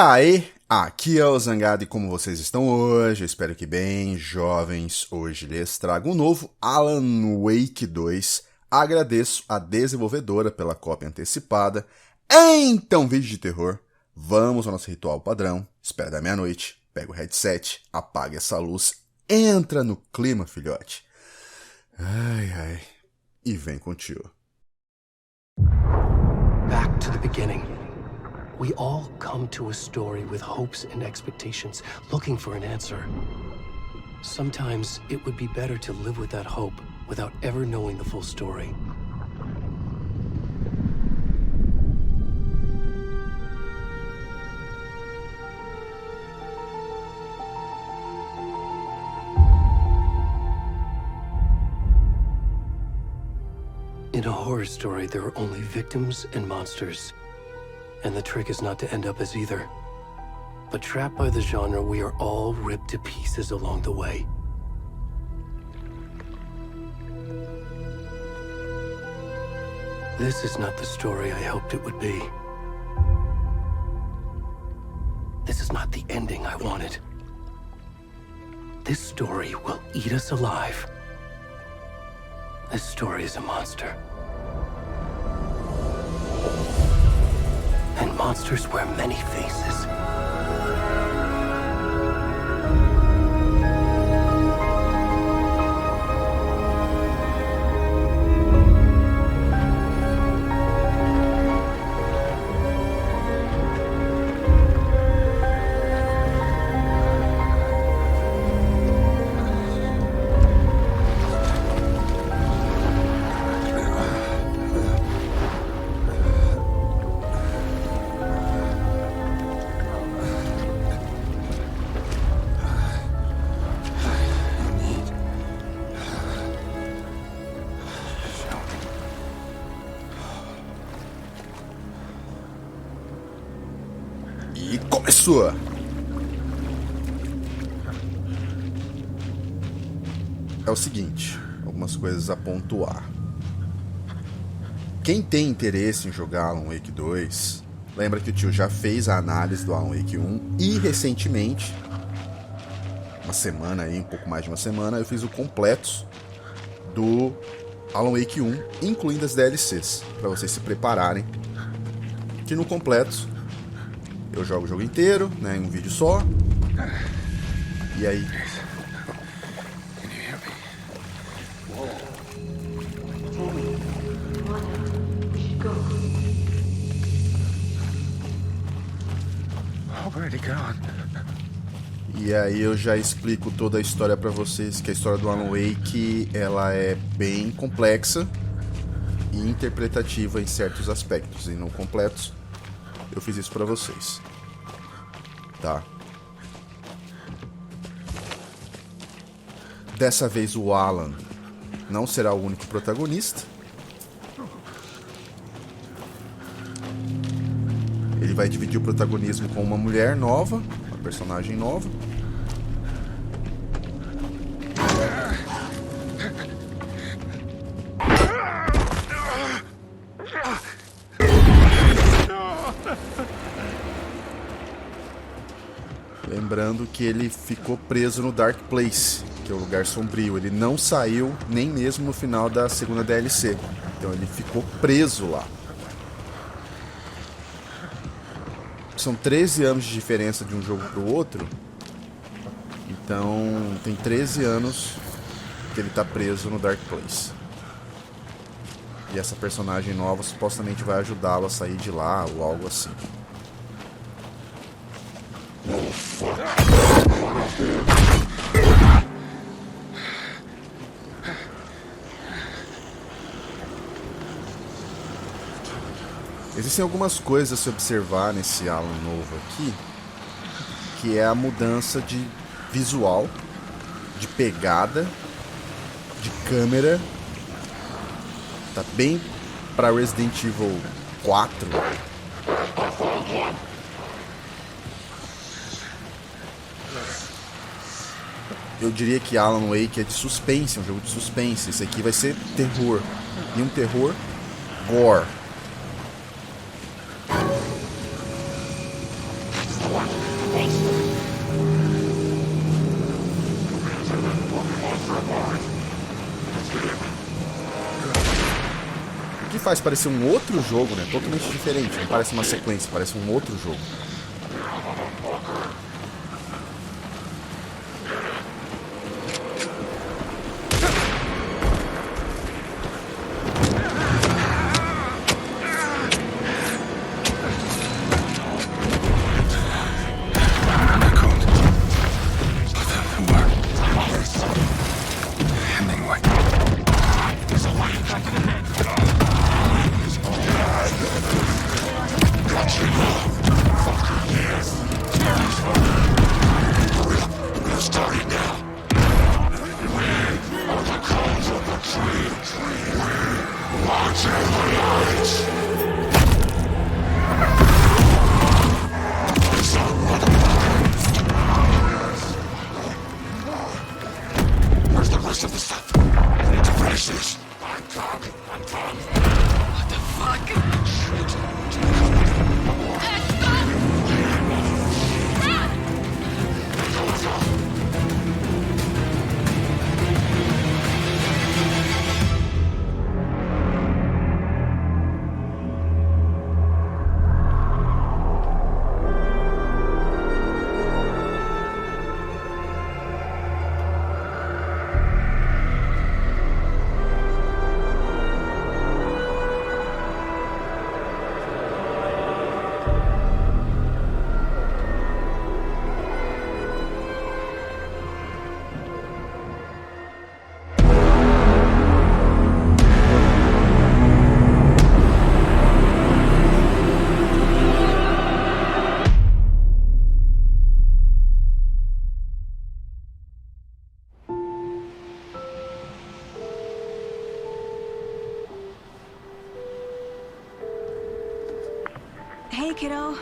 aí, aqui é o Zangado e como vocês estão hoje? Eu espero que bem, jovens. Hoje lhes trago um novo Alan Wake 2. Agradeço a desenvolvedora pela cópia antecipada. Então, vídeo de terror, vamos ao nosso ritual padrão. Espera da meia-noite, pega o headset, apaga essa luz, entra no clima, filhote. Ai, ai, e vem contigo. Back to the beginning. We all come to a story with hopes and expectations, looking for an answer. Sometimes it would be better to live with that hope without ever knowing the full story. In a horror story, there are only victims and monsters. And the trick is not to end up as either. But trapped by the genre, we are all ripped to pieces along the way. This is not the story I hoped it would be. This is not the ending I wanted. This story will eat us alive. This story is a monster. And monsters wear many faces. E começou! É o seguinte, algumas coisas a pontuar. Quem tem interesse em jogar Alan Wake 2, lembra que o tio já fez a análise do Alan Wake 1 e recentemente, uma semana aí, um pouco mais de uma semana, eu fiz o completo do Alan Wake 1, incluindo as DLCs, para vocês se prepararem. Que no completo eu jogo o jogo inteiro, né, em um vídeo só. E aí? E aí eu já explico toda a história pra vocês, que a história do Alan Wake, ela é bem complexa e interpretativa em certos aspectos, e não completos. Eu fiz isso pra vocês, tá? Dessa vez o Alan não será o único protagonista. Ele vai dividir o protagonismo com uma mulher nova, uma personagem nova. Lembrando que ele ficou preso no Dark Place, que é o lugar sombrio. Ele não saiu nem mesmo no final da segunda DLC. Então ele ficou preso lá. São 13 anos de diferença de um jogo para o outro. Então tem 13 anos que ele está preso no Dark Place. E essa personagem nova supostamente vai ajudá-lo a sair de lá ou algo assim. Existem algumas coisas a se observar nesse Alan novo aqui, que é a mudança de visual, de pegada, de câmera. Tá bem para Resident Evil 4. Eu diria que Alan Wake é de suspense, é um jogo de suspense. Esse aqui vai ser terror. E um terror gore. faz parecer um outro jogo, né? Totalmente diferente. Não parece uma sequência, parece um outro jogo. Hey, kiddo.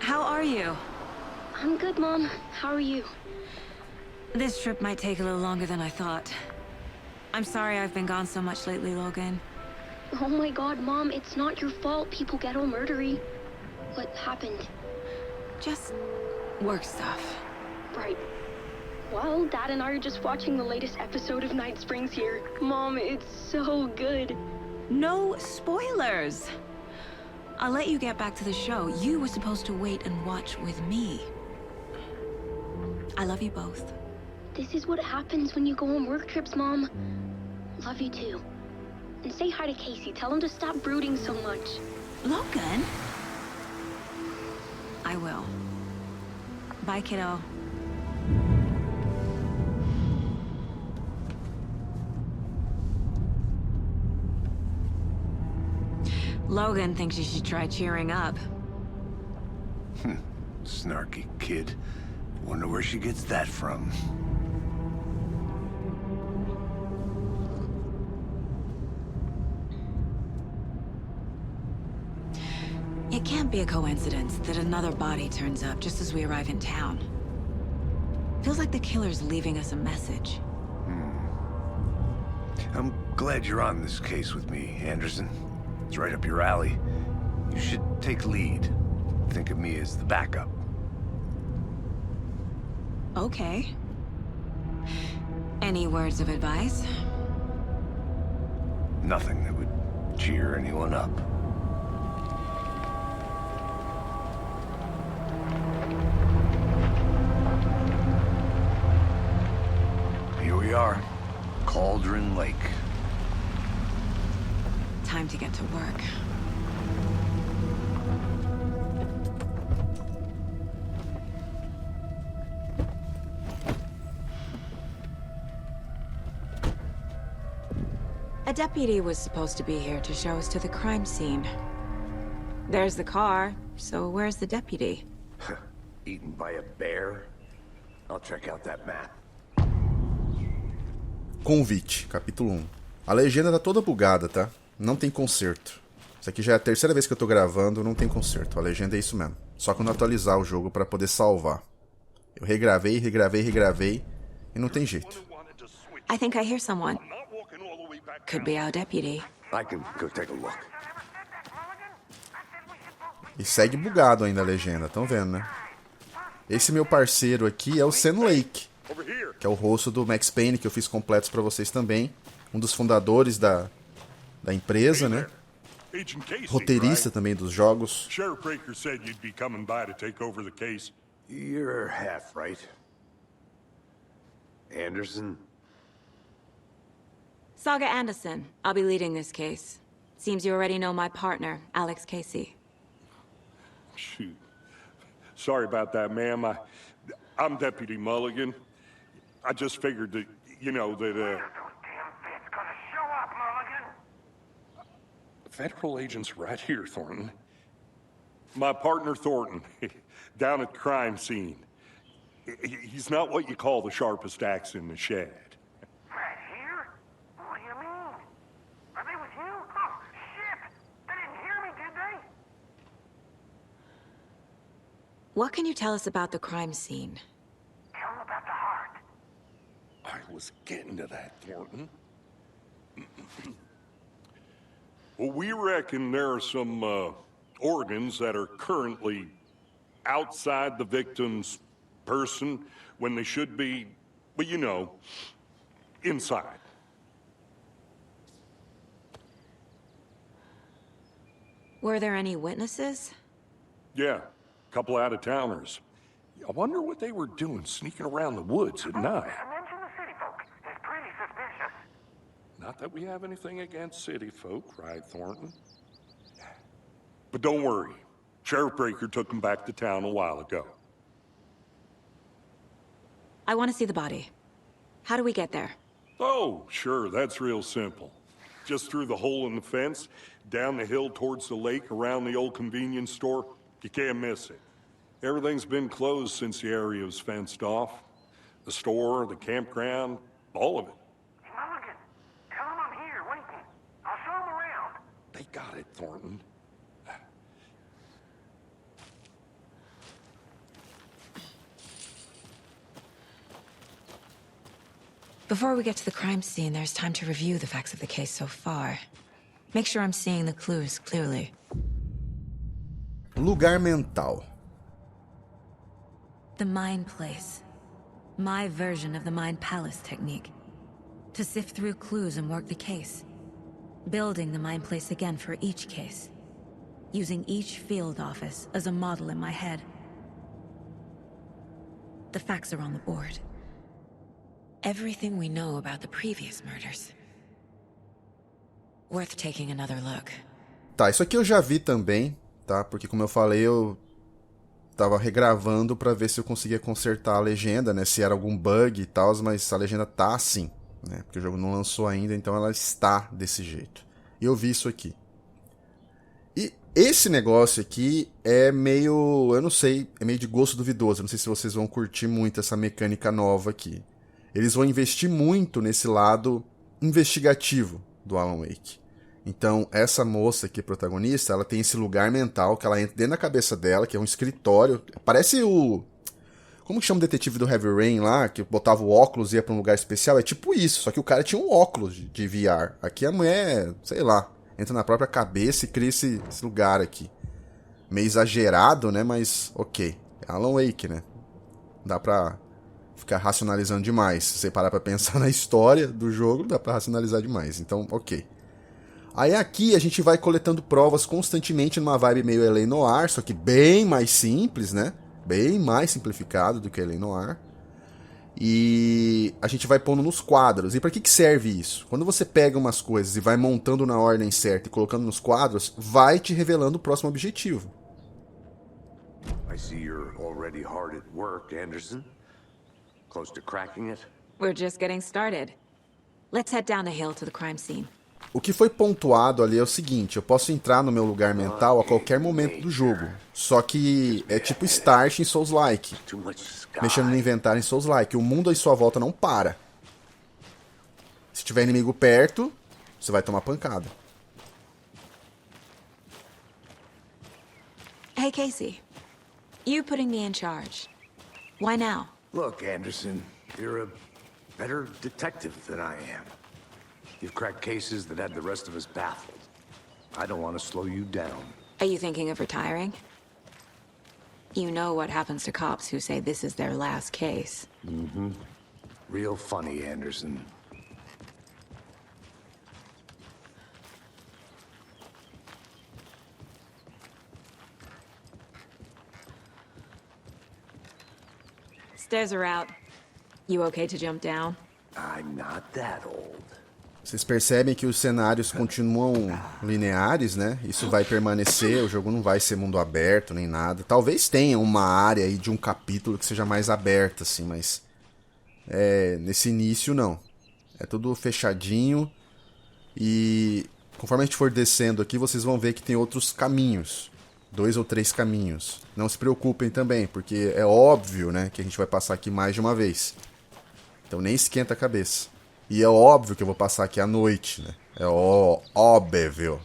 How are you? I'm good, Mom. How are you? This trip might take a little longer than I thought. I'm sorry I've been gone so much lately, Logan. Oh my god, Mom, it's not your fault people get all murdery. What happened? Just work stuff. Right. Well, Dad and I are just watching the latest episode of Night Springs here. Mom, it's so good. No spoilers! I'll let you get back to the show. You were supposed to wait and watch with me. I love you both. This is what happens when you go on work trips, Mom. Love you too. And say hi to Casey. Tell him to stop brooding so much. Logan? I will. Bye, kiddo. Logan thinks you should try cheering up. Snarky kid. Wonder where she gets that from. It can't be a coincidence that another body turns up just as we arrive in town. Feels like the killer's leaving us a message. I'm glad you're on this case with me, Anderson. It's right up your alley. You should take lead. Think of me as the backup. Okay. Any words of advice? Nothing that would cheer anyone up. Here we are. Cauldron Lake. Time to get to work. A deputy was supposed to be here to show us to the crime scene. There's the car, so where's the deputy? Eaten by a bear? I'll check out that map. Convite, capítulo 1. A legenda tá toda bugada, tá? Não tem conserto. Isso aqui já é a terceira vez que eu tô gravando, não tem conserto. A legenda é isso mesmo. Só quando atualizar o jogo pra poder salvar. Eu regravei e não tem jeito. I think I hear someone. Could be our deputy. I can go take a look. E segue bugado ainda a legenda, tão vendo, né? Esse meu parceiro aqui é o Sam Lake, que é o rosto do Max Payne, que eu fiz completos pra vocês também. Um dos fundadores da empresa, né? Agent Casey, roteirista right? também dos jogos. Sheriff Breaker said you'd be coming by to take over the case. You're half right. Anderson? Saga Anderson. I'll be leading this case. Seems you already know my partner, Alex Casey. Shoot. Sorry about that, ma'am. I'm Deputy Mulligan. I just figured that, you know, that, Federal agents right here, Thornton. My partner, Thornton, down at the crime scene. He's not what you call the sharpest axe in the shed. Right here? What do you mean? Are they with you? Oh, shit! They didn't hear me, did they? What can you tell us about the crime scene? Tell them about the heart. I was getting to that, Thornton. Well, we reckon there are some, organs that are currently outside the victim's person when they should be, well, you know, inside. Were there any witnesses? Yeah, a couple out-of-towners. I wonder what they were doing sneaking around the woods at night. Mention the city folk. It's pretty suspicious. Not that we have anything against city folk, right, Thornton? But don't worry. Sheriff Breaker took them back to town a while ago. I want to see the body. How do we get there? Oh, sure, that's real simple. Just through the hole in the fence, down the hill towards the lake, around the old convenience store. You can't miss it. Everything's been closed since the area was fenced off. The store, the campground, all of it. Mulligan, tell them I'm here, waiting. I'll show them around. They got it, Thornton. Before we get to the crime scene, there's time to review the facts of the case so far. Make sure I'm seeing the clues clearly. Lugar mental. The mind place. My version of the mind palace technique. To sift through clues and work the case. Building the mind place again for each case. Using each field office as a model in my head. The facts are on the board. Everything we know about the previous murders. Worth taking another look. Tá, isso aqui eu já vi também, tá? Porque como eu falei, eu tava regravando pra ver se eu conseguia consertar a legenda, né? Se era algum bug e tal, mas a legenda tá assim, né? Porque o jogo não lançou ainda, então ela está desse jeito. E eu vi isso aqui. E esse negócio aqui é meio, eu não sei, é meio de gosto duvidoso. Eu não sei se vocês vão curtir muito essa mecânica nova aqui. Eles vão investir muito nesse lado investigativo do Alan Wake. Então, essa moça aqui, protagonista, ela tem esse lugar mental que ela entra dentro da cabeça dela, que é um escritório. Parece o... Como que chama o detetive do Heavy Rain lá, que botava o óculos e ia pra um lugar especial? É tipo isso, só que o cara tinha um óculos de VR. Aqui a mulher, sei lá, entra na própria cabeça e cria esse lugar aqui. Meio exagerado, né? Mas, ok. É Alan Wake, né? Dá pra ficar racionalizando demais. Se você parar pra pensar na história do jogo, dá pra racionalizar demais. Então, ok. Aí aqui a gente vai coletando provas constantemente numa vibe meio L.A. Noire, só que bem mais simples, né? Bem mais simplificado do que L.A. Noire. E a gente vai pondo nos quadros. E pra que serve isso? Quando você pega umas coisas e vai montando na ordem certa e colocando nos quadros, vai te revelando o próximo objetivo. I see you're already hard at work, Anderson. Close to cracking it? We're just getting started. Let's head down the hill to the crime scene. O que foi pontuado ali é o seguinte, eu posso entrar no meu lugar mental a qualquer momento do jogo. Só que é tipo Start em Souls-like. Mexendo no inventário em Souls-like. O mundo à sua volta não para. Se tiver inimigo perto, você vai tomar pancada. Hey, Casey. You putting me in charge. Why now? Look, Anderson, you're a better detective than I am. You've cracked cases that had the rest of us baffled. I don't want to slow you down. Are you thinking of retiring? You know what happens to cops who say this is their last case. Mm-hmm. Real funny, Anderson. Stairs are out. You okay to jump down? I'm not that old. Vocês percebem que os cenários continuam lineares, né? Isso vai permanecer, o jogo não vai ser mundo aberto nem nada. Talvez tenha uma área aí de um capítulo que seja mais aberta, assim, mas nesse início não. É tudo fechadinho e conforme a gente for descendo aqui, vocês vão ver que tem outros caminhos. 2 ou 3 caminhos. Não se preocupem também, porque é óbvio, né, que a gente vai passar aqui mais de uma vez. Então nem esquenta a cabeça. E é óbvio que eu vou passar aqui à noite, né? É óbvio.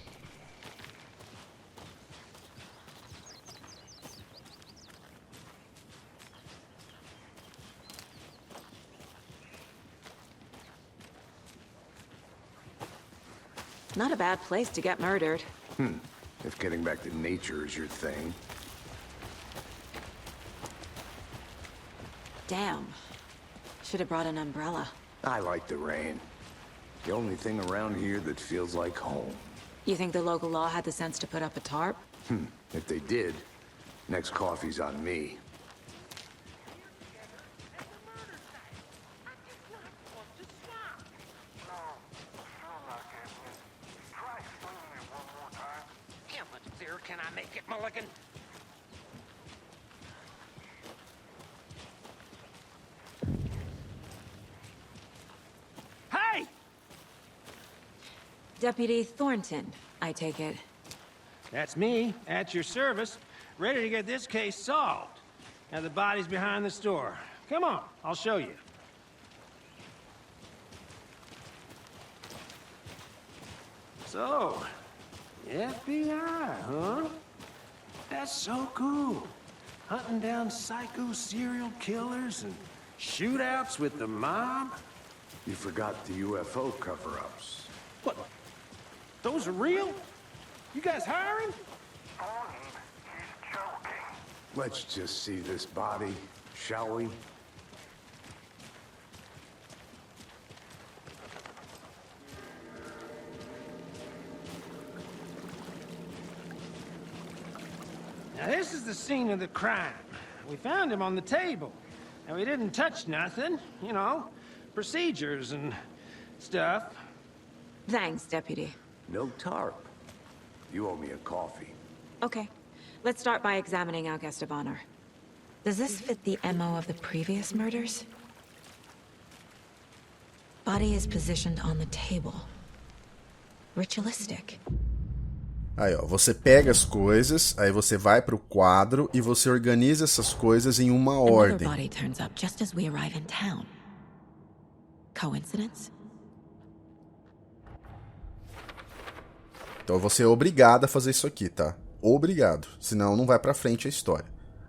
Not a bad place to get murdered. If getting back to nature is your thing. Damn. Should have brought an umbrella. I like the rain. The only thing around here that feels like home. You think the local law had the sense to put up a tarp? If they did, next coffee's on me. How much clearer can I make it, Mulligan? Hey! Deputy Thornton, I take it. That's me, at your service, ready to get this case solved. Now the body's behind the store. Come on, I'll show you. So, FBI, huh? That's so cool. Hunting down psycho serial killers and shootouts with the mob. You forgot the UFO cover-ups. What? Those are real? You guys hiring? He's joking. Let's just see this body, shall we? Now this is the scene of the crime. We found him on the table. And we didn't touch nothing, you know, procedures and stuff. Thanks, Deputy. No tarp. You owe me a coffee. Okay. Let's start by examining our guest of honor. Does this fit the MO of the previous murders? Body is positioned on the table. Ritualistic. Aí, ó, você pega as coisas, aí você vai pro quadro e você organiza essas coisas em uma Another ordem. body turns up just as we arrive in town. Coincidence? Então você é obrigado a fazer isso aqui, tá? Obrigado, senão não vai pra frente a história.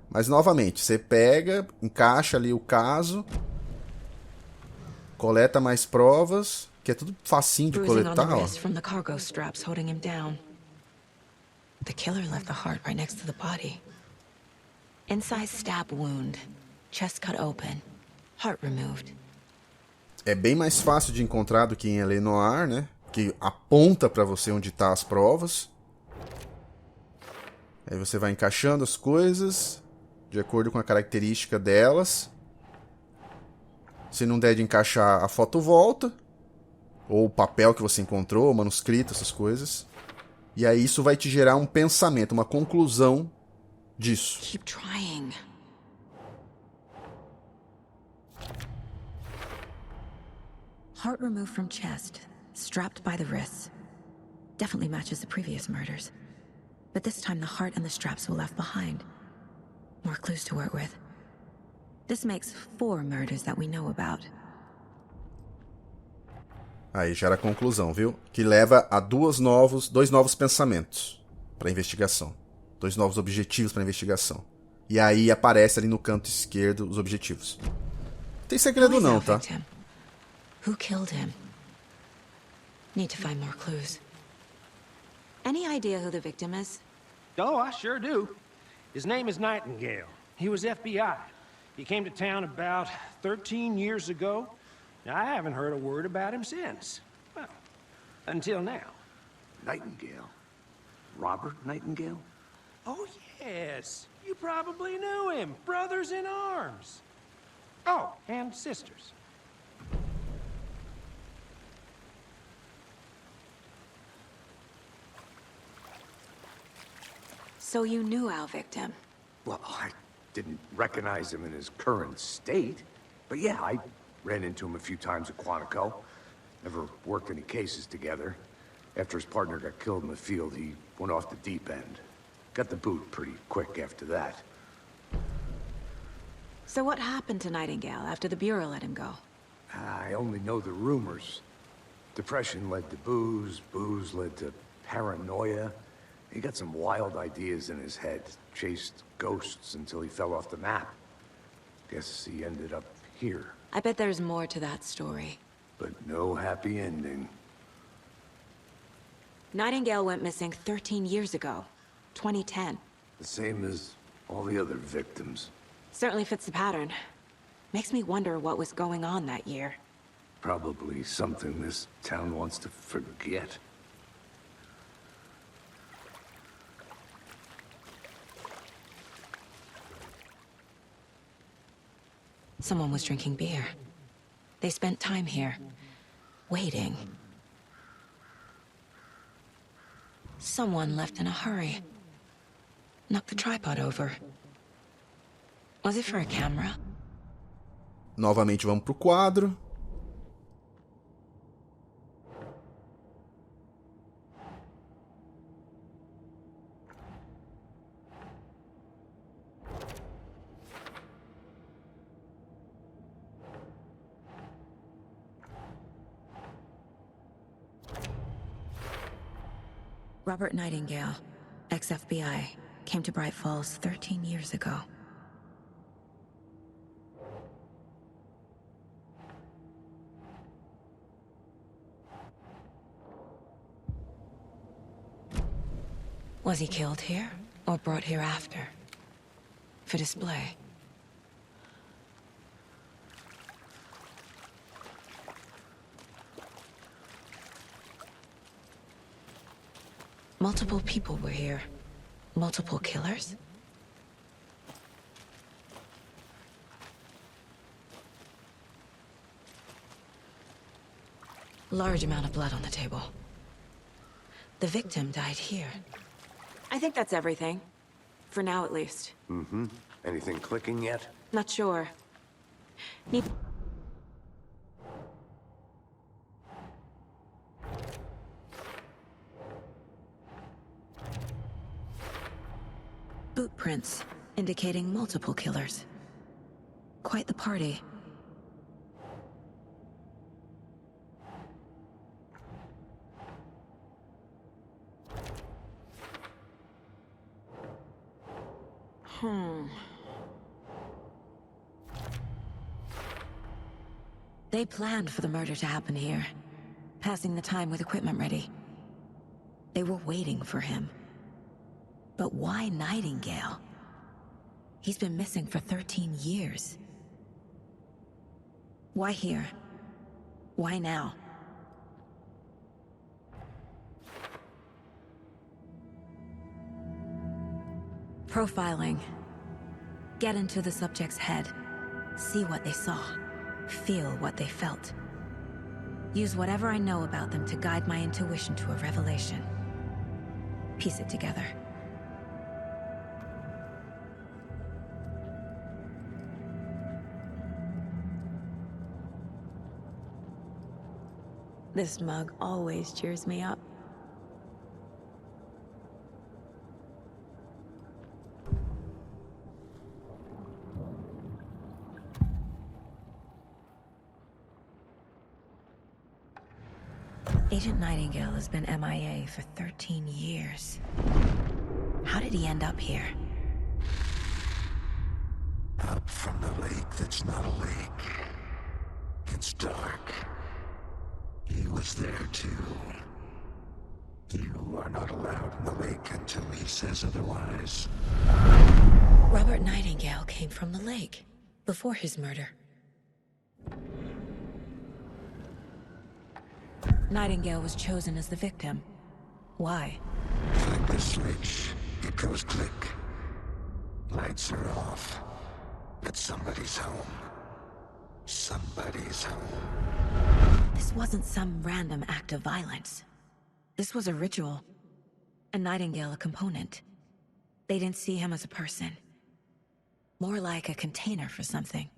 Mas novamente, você pega, encaixa ali o caso, coleta mais provas, que é tudo facinho de Bruising on the coletar, ó. wrist from the cargo straps holding him down. The killer left the heart right next to the body. Inside stab wound, chest cut open, heart removed. É bem mais fácil de encontrar do que em L.A. Noire, né? Que aponta pra você onde tá as provas. Aí você vai encaixando as coisas de acordo com a característica delas. Se não der de encaixar, a foto volta. Ou o papel que você encontrou, o manuscrito, essas coisas. E aí isso vai te gerar um pensamento, uma conclusão disso. Keep trying. Heart removed from chest, strapped by the wrists. Definitely matches the previous murders. But this time the heart and the straps were left behind. More clues to work with. This makes 4 murders that we know about. Aí gera a conclusão, viu? Que leva a dois novos pensamentos para investigação. 2 novos objetivos para investigação. E aí aparece ali no canto esquerdo os objetivos. Não tem segredo não, tá? Who killed him? Need to find more clues. Any idea who the victim is? Oh, I sure do. His name is Nightingale. He was FBI. He came to town about 13 years ago. I haven't heard a word about him since. Well, until now. Nightingale? Robert Nightingale? Oh, yes. You probably knew him. Brothers in arms. Oh, and sisters. So you knew our victim? Well, I didn't recognize him in his current state. But yeah, I ran into him a few times at Quantico. Never worked any cases together. After his partner got killed in the field, he went off the deep end. Got the boot pretty quick after that. So what happened to Nightingale after the Bureau let him go? I only know the rumors. Depression led to booze, booze led to paranoia. He got some wild ideas in his head, chased ghosts until he fell off the map. Guess he ended up here. I bet there's more to that story. But no happy ending. Nightingale went missing 13 years ago, 2010. The same as all the other victims. Certainly fits the pattern. Makes me wonder what was going on that year. Probably something this town wants to forget. Someone was drinking beer. They spent time here, waiting. Someone left in a hurry. Knocked the tripod over. Was it for a camera? Novamente vamos pro quadro. Robert Nightingale, ex-FBI, came to Bright Falls 13 years ago. Was he killed here, or brought here after? For display? Multiple people were here. Multiple killers? Large amount of blood on the table. The victim died here. I think that's everything. For now, at least. Mm-hmm. Anything clicking yet? Not sure. Need... boot prints, indicating multiple killers. Quite the party. They planned for the murder to happen here, passing the time with equipment ready. They were waiting for him. But why Nightingale? He's been missing for 13 years. Why here? Why now? Profiling. Get into the subject's head. See what they saw. Feel what they felt. Use whatever I know about them to guide my intuition to a revelation. Piece it together. This mug always cheers me up. Agent Nightingale has been MIA for 13 years. How did he end up here? Up from the lake that's not a lake. It's dark. He was there too. You are not allowed in the lake until he says otherwise. Robert Nightingale came from the lake, before his murder. Nightingale was chosen as the victim. Why? Flip the switch, it goes click. Lights are off, but somebody's home. Somebody's home. This wasn't some random act of violence. This was a ritual. And Nightingale a component. They didn't see him as a person. More like a container for something.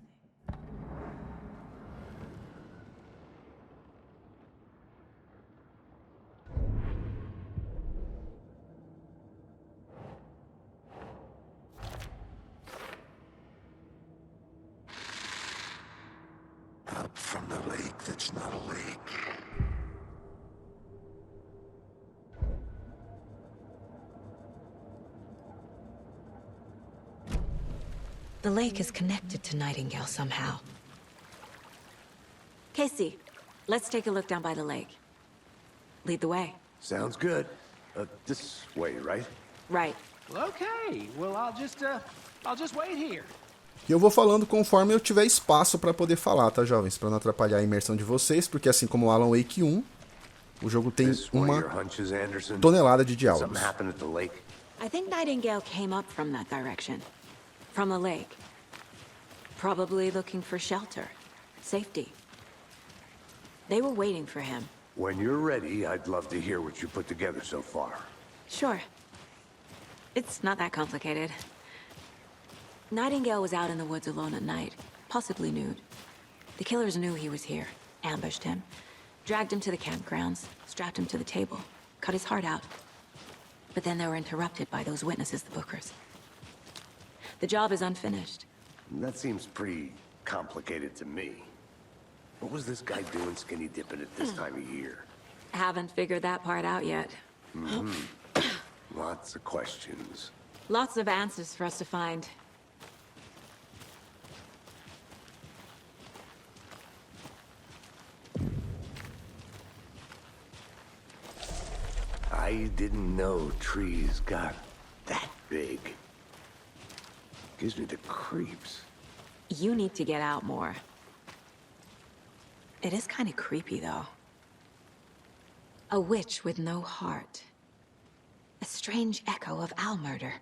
Up from the lake that's not a lake. The lake is connected to Nightingale somehow. Casey, let's take a look down by the lake. Lead the way. Sounds good. This way, right? Right. Well, okay. Well, I'll just wait here. E eu vou falando conforme eu tiver espaço para poder falar, tá, jovens? Para não atrapalhar a imersão de vocês, porque assim como o Alan Wake 1, o jogo tem uma tonelada de diálogos. I think Nightingale came up from that direction. From the lake. Probably looking for shelter. Safety. They were waiting for him. When you're ready, I'd love to hear what you put together so far. Sure. It's not that complicated. Nightingale was out in the woods alone at night, possibly nude. The killers knew he was here, ambushed him, dragged him to the campgrounds, strapped him to the table, cut his heart out. But then they were interrupted by those witnesses, the Bookers. The job is unfinished. That seems pretty complicated to me. What was this guy doing skinny dipping at this time of year? Haven't figured that part out yet. Lots of questions. Lots of answers for us to find. I didn't know trees got that big. Gives me the creeps. You need to get out more. It is kind of creepy, though. A witch with no heart. A strange echo of owl murder.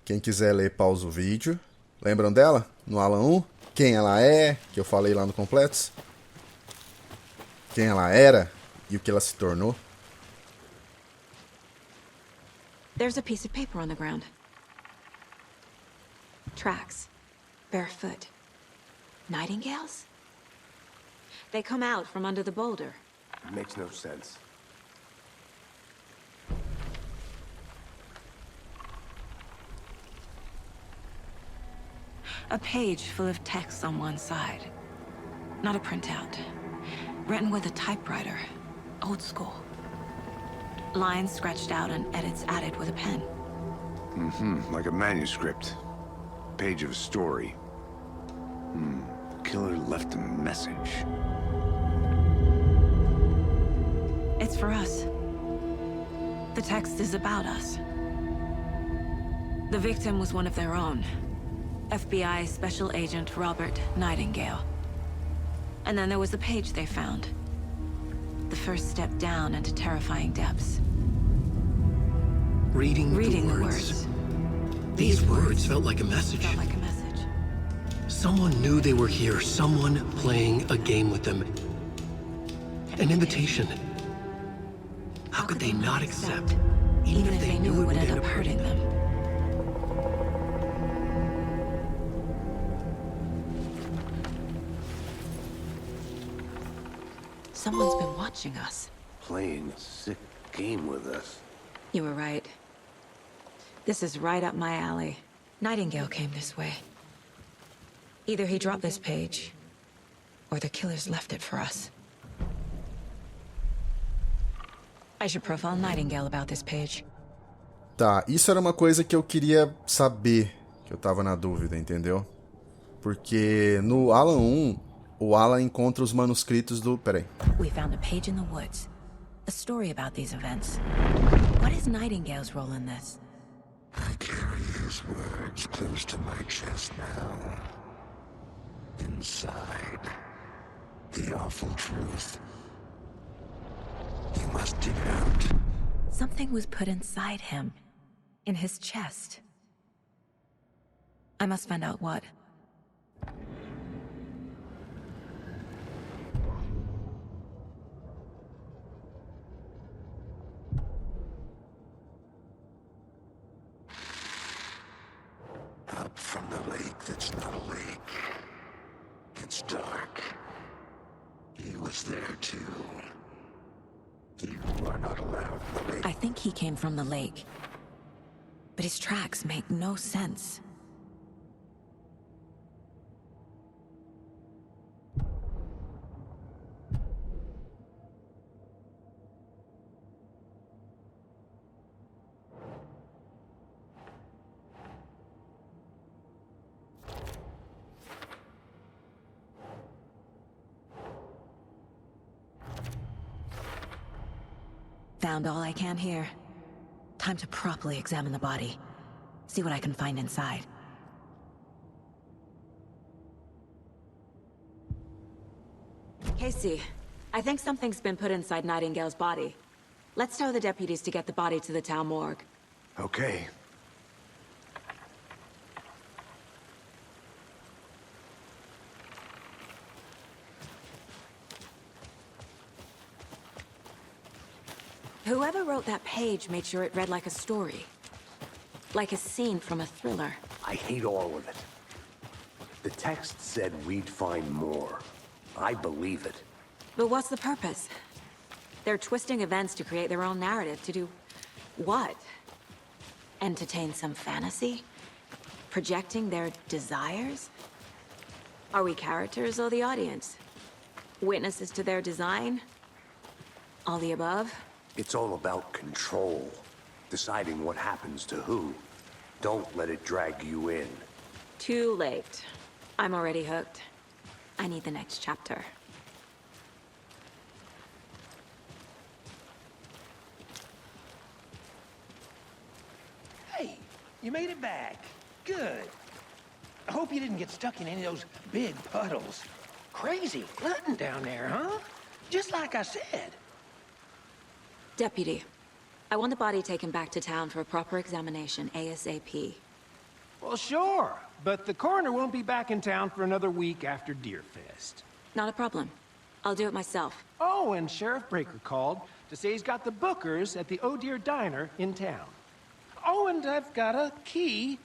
Quem quiser ler, pausa o vídeo. Lembram dela? No Alan 1? Quem ela é, que eu falei lá no Completos? Quem ela era e o que ela se tornou? There's a piece of paper on the ground. Tracks. Barefoot. Nightingales? They come out from under the boulder. Makes no sense. A page full of text on one side. Not a printout. Written with a typewriter. Old school. Lines scratched out and edits added with a pen. Like a manuscript. Page of a story. Killer left a message. It's for us. The text is about us. The victim was one of their own. FBI Special Agent Robert Nightingale. And then there was the page they found. The first step down into terrifying depths. Reading the words. These words felt like a message. Someone knew they were here, someone playing a game with them. An invitation. How could they not accept, even if they knew it would end up hurting them? Someone's been watching us. Playing a sick game with us. You were right. This is right up my alley. Nightingale came this way. Either he dropped this page, or the killers left it for us. I should profile Nightingale about this page. Tá, isso era uma coisa que eu queria saber, que eu tava na dúvida, entendeu? Porque no Alan 1, o Alan encontra os manuscritos do... Peraí. We found a page in the woods. A story about these events. What is Nightingale's role in this? I carry his words close to my chest now. Inside, the awful truth. You must dig it out. Something was put inside him. In his chest. I must find out what. that's not a lake. It's dark. He was there too. You are not allowed in the lake. I think he came from the lake. But his tracks make no sense. Found all I can here. Time to properly examine the body. See what I can find inside. Casey, I think something's been put inside Nightingale's body. Let's tell the deputies to get the body to the town morgue. Okay. Whoever wrote that page made sure it read like a story. Like a scene from a thriller. I hate all of it. The text said we'd find more. I believe it. But what's the purpose? They're twisting events to create their own narrative. To do what? Entertain some fantasy? Projecting their desires? Are we characters or the audience? Witnesses to their design? All the above? It's all about control. Deciding what happens to who. Don't let it drag you in. Too late. I'm already hooked. I need the next chapter. Hey, you made it back. Good. I hope you didn't get stuck in any of those big puddles. Crazy flooding down there, huh? Just like I said. Deputy, I want the body taken back to town for a proper examination, ASAP. Well, sure, but the coroner won't be back in town for another week after Deerfest. Not a problem. I'll do it myself. Oh, and Sheriff Breaker called to say he's got the bookers at the Oh Dear Diner in town. Oh, and I've got a key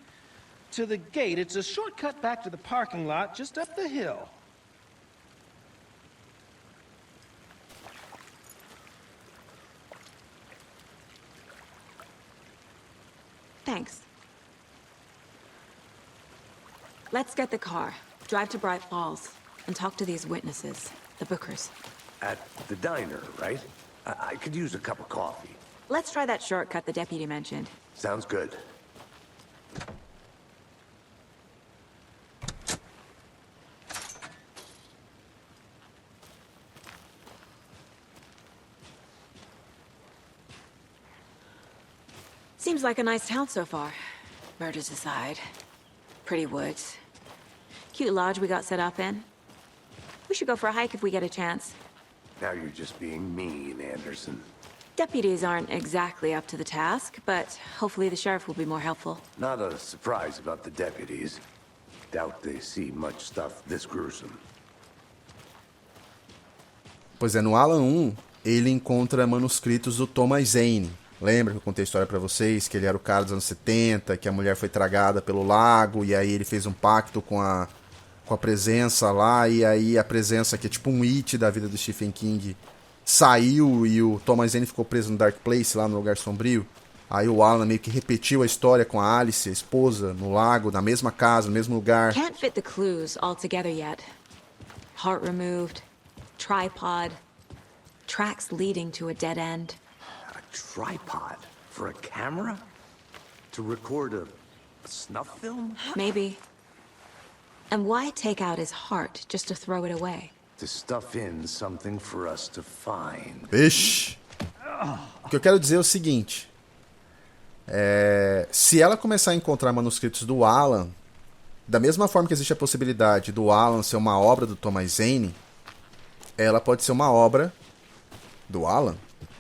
to the gate. It's a shortcut back to the parking lot just up the hill. Thanks. Let's get the car, drive to Bright Falls, and talk to these witnesses, the bookers. At the diner, right? I could use a cup of coffee. Let's try that shortcut the deputy mentioned. Sounds good. Seems like a nice town so far. Murders aside. Pretty woods. Cute lodge we got set up in. We should go for a hike if we get a chance. Now you're just being mean, Anderson. Deputies aren't exactly up to the task, but hopefully the sheriff will be more helpful. Not a surprise about the deputies. Doubt they see much stuff this gruesome. Pois é, no Alan 1, ele encontra manuscritos do Thomas Zane. Lembra que eu contei a história pra vocês? Que ele era o cara dos anos 70, que a mulher foi tragada pelo lago, e aí ele fez um pacto com a presença lá, e aí a presença, que é tipo um it da vida do Stephen King, saiu e o Thomas Zane ficou preso no Dark Place, lá no lugar sombrio. Aí o Alan meio que repetiu a história com a Alice, a esposa, no lago, na mesma casa, no mesmo lugar. Can't fit the clues all together yet. Heart removed, tripod, tracks leading to a dead end. A tripod for a camera? To record a snuff film? Maybe. And why take out his heart just to throw it away? To stuff in something for us to find. Vixe! O que eu quero dizer é o seguinte. Se ela começar a encontrar manuscritos do Alan, da mesma forma que existe a possibilidade do Alan ser uma obra do Thomas Zane, ela pode ser uma obra do Alan.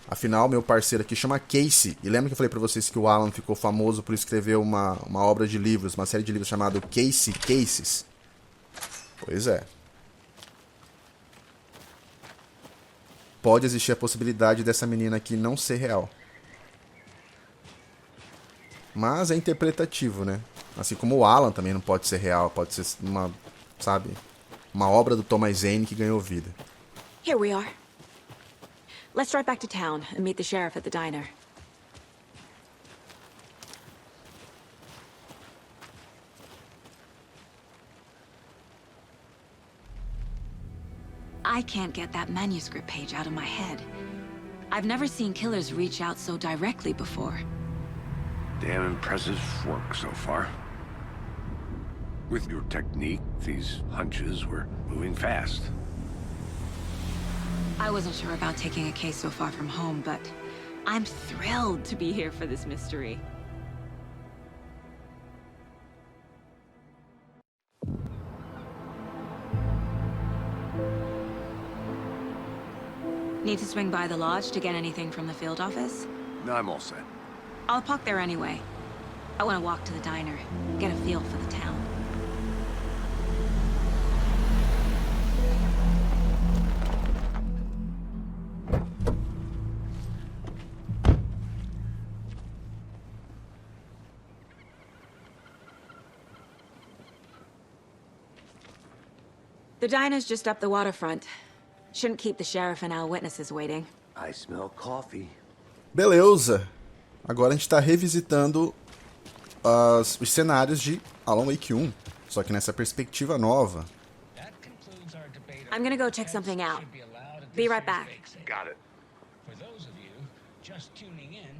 Afinal, meu parceiro aqui chama Casey. E lembra que eu falei pra vocês que o Alan ficou famoso por escrever uma obra de livros, uma série de livros chamado Casey Cases? Pois é. Pode existir a possibilidade dessa menina aqui não ser real. Mas é interpretativo, né? Assim como o Alan também não pode ser real, pode ser uma, sabe, uma obra do Thomas Zane que ganhou vida. Here we are. Let's drive back to town and meet the sheriff at the diner. I can't get that manuscript page out of my head. I've never seen killers reach out so directly before. Damn impressive work so far. With your technique, these hunches were moving fast. I wasn't sure about taking a case so far from home, but I'm thrilled to be here for this mystery. Need to swing by the lodge to get anything from the field office? No, I'm all set. I'll park there anyway. I want to walk to the diner, get a feel for the town. The diner's just up the waterfront. Shouldn't keep the sheriff and our witnesses waiting. I smell coffee. Beleza. Agora a gente tá revisitando os cenários de Alan Wake 1, só que nessa perspectiva nova. I'm gonna go check something out. Be right back. Got it.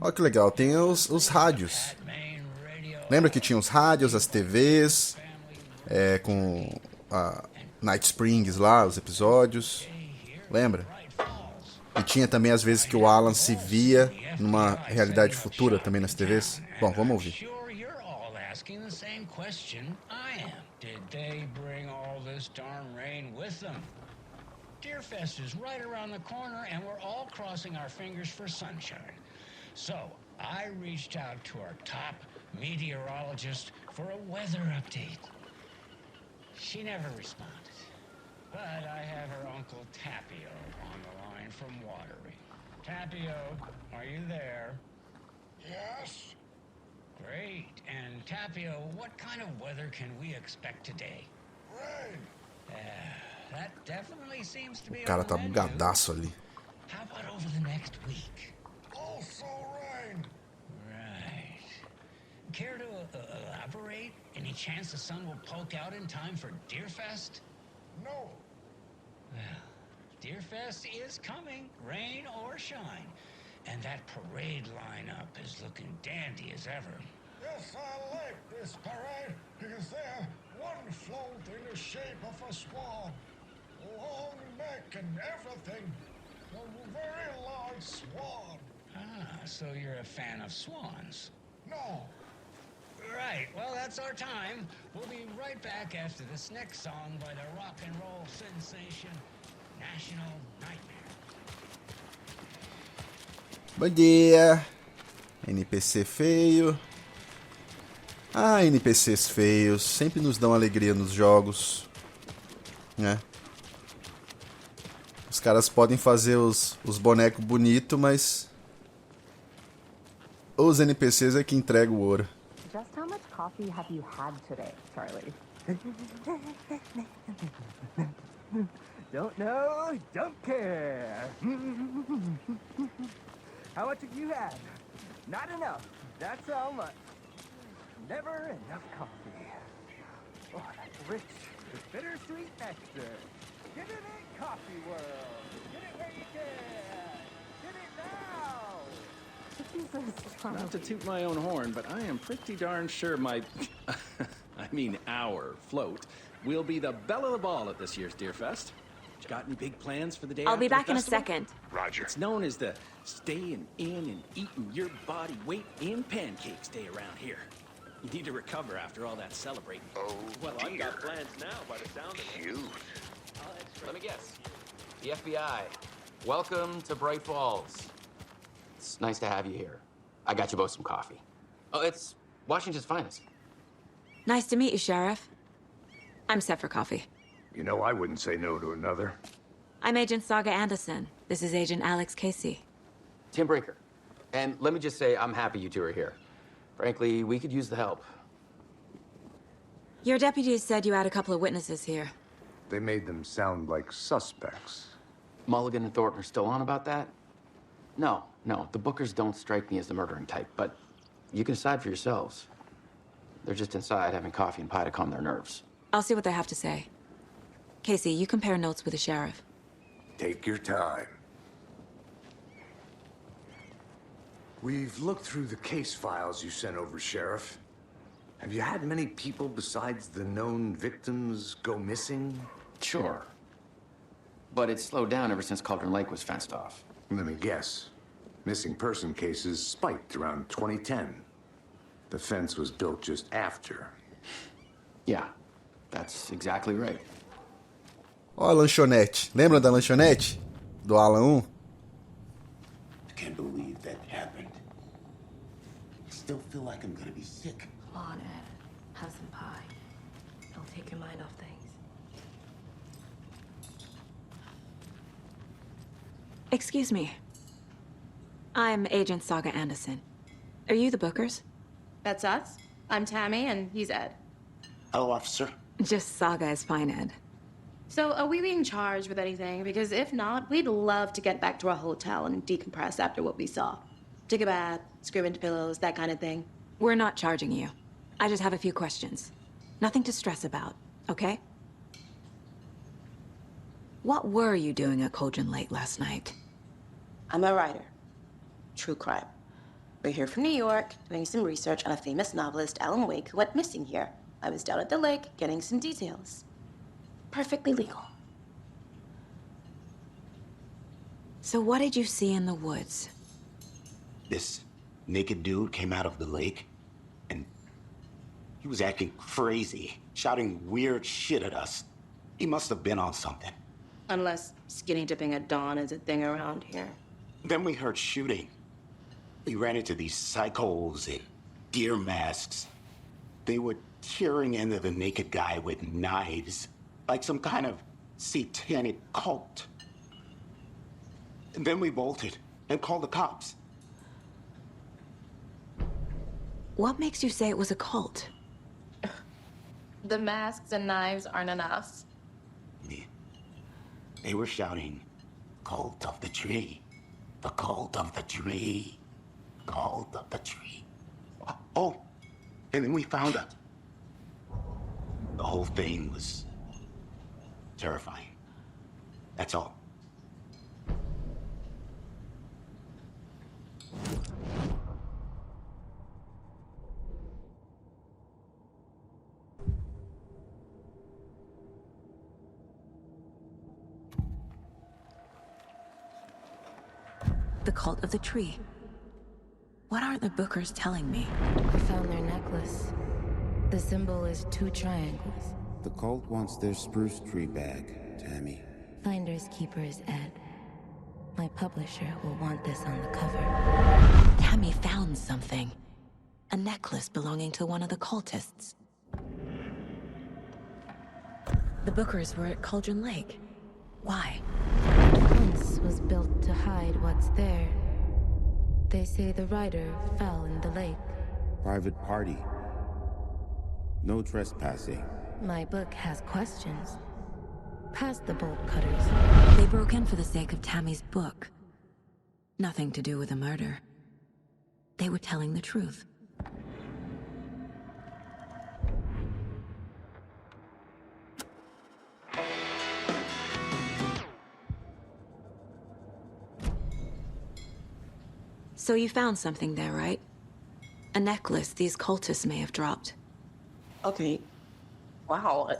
Olha que legal, tem os rádios. Lembra que tinha os rádios, as TVs, com a Night Springs lá, os episódios. Lembra? E tinha também as vezes que o Alan se via numa realidade futura também nas TVs. Bom, vamos ouvir. Deerfest is right around the corner and we're all crossing our fingers for sunshine. So, I reached out to our top meteorologist for a weather update. She never responded. But I have her uncle Tapio on the line from Watering. Tapio, are you there? Yes. Great. And Tapio, what kind of weather can we expect today? Rain. That definitely seems to be O cara tá bugadaço ali. How about over the next week? Also rain. Right. Care to elaborate? Any chance the sun will poke out in time for Deerfest? No. Well, Deerfest is coming, rain or shine. And that parade lineup is looking dandy as ever. Yes, I like this parade because they're one float in the shape of a swan. Long neck and everything. A very large swan. Ah, so you're a fan of swans? No. Right, well, that's our time. We'll be right back after this next song by the rock and roll sensation, National Nightmare. Bom dia. NPC feio. Ah, NPCs feios sempre nos dão alegria nos jogos, né? Os caras podem fazer os bonecos bonitos, mas os NPCs é que entregam o ouro. Just how much coffee have you had today, Charlie? Don't know, don't care. How much have you had? Not enough. That's how much. Never enough coffee. Oh, that's rich. The bittersweet nectar. Get it in, Coffee World. Get it where you can. Get it now. Jesus, Charlie. Not to toot my own horn, but I am pretty darn sure my, I mean our float, will be the belle of the ball at this year's Deerfest. Got any big plans for the day I'll be after the back in a festival? second. Roger. It's known as the staying in and eating your body weight in pancakes day around here. You need to recover after all that celebrating. Oh, Well, dear. I've got plans now by the sound of it. Cute. Let me guess. The FBI. Welcome to Bright Falls. It's nice to have you here. I got you both some coffee. Oh, it's Washington's finest. Nice to meet you, Sheriff. I'm set for coffee. You know, I wouldn't say no to another. I'm Agent Saga Anderson. This is Agent Alex Casey. Tim Breaker. And let me just say, I'm happy you two are here. Frankly, we could use the help. Your deputies said you had a couple of witnesses here. They made them sound like suspects. Mulligan and Thornton are still on about that? No, the Bookers don't strike me as the murdering type, but you can decide for yourselves. They're just inside having coffee and pie to calm their nerves. I'll see what they have to say. Casey, you compare notes with the sheriff. Take your time. We've looked through the case files you sent over, Sheriff. Have you had many people besides the known victims go missing? Sure. But it's slowed down ever since Cauldron Lake was fenced off. Let me guess. Missing person cases spiked around 2010. The fence was built just after. Yeah, that's exactly right. Ó, a lanchonete. Lembra da lanchonete? Do Alan 1? I can't believe that happened. I still feel like I'm gonna be sick. Come on, Ed. Have some pie. It'll take your mind off things. Excuse me. I'm Agent Saga Anderson. Are you the Bookers? That's us. I'm Tammy, and he's Ed. Hello, officer. Just Saga is fine, Ed. So, are we being charged with anything? Because if not, we'd love to get back to our hotel and decompress after what we saw. Take a bath, scream into pillows, that kind of thing. We're not charging you. I just have a few questions. Nothing to stress about, okay? What were you doing at Cauldron Lake last night? I'm a writer. True crime. We're here from New York, doing some research on a famous novelist, Alan Wake, who went missing here. I was down at the lake, getting some details. Perfectly legal. So what did you see in the woods? This naked dude came out of the lake, and he was acting crazy, shouting weird shit at us. He must have been on something. Unless skinny dipping at dawn is a thing around here. Then we heard shooting. We ran into these psychos in deer masks. They were tearing into the naked guy with knives, like some kind of satanic cult. And then we bolted and called the cops. What makes you say it was a cult? The masks and knives aren't enough. They were shouting, "Cult of the tree, the cult of the tree, cult of the tree." Oh, and then we found out. The whole thing was terrifying. That's all. The cult of the tree. What aren't the Bookers telling me? I found their necklace. The symbol is 2 triangles. The cult wants their spruce tree back, Tammy. Finders keepers, Ed. My publisher will want this on the cover. Tammy found something. A necklace belonging to one of the cultists. The Bookers were at Cauldron Lake. Why? Once was built to hide what's there. They say the writer fell in the lake. Private party. No trespassing. My book has questions. Past the bolt cutters. They broke in for the sake of Tammy's book. Nothing to do with the murder. They were telling the truth. So you found something there, right? A necklace these cultists may have dropped. Okay. Wow.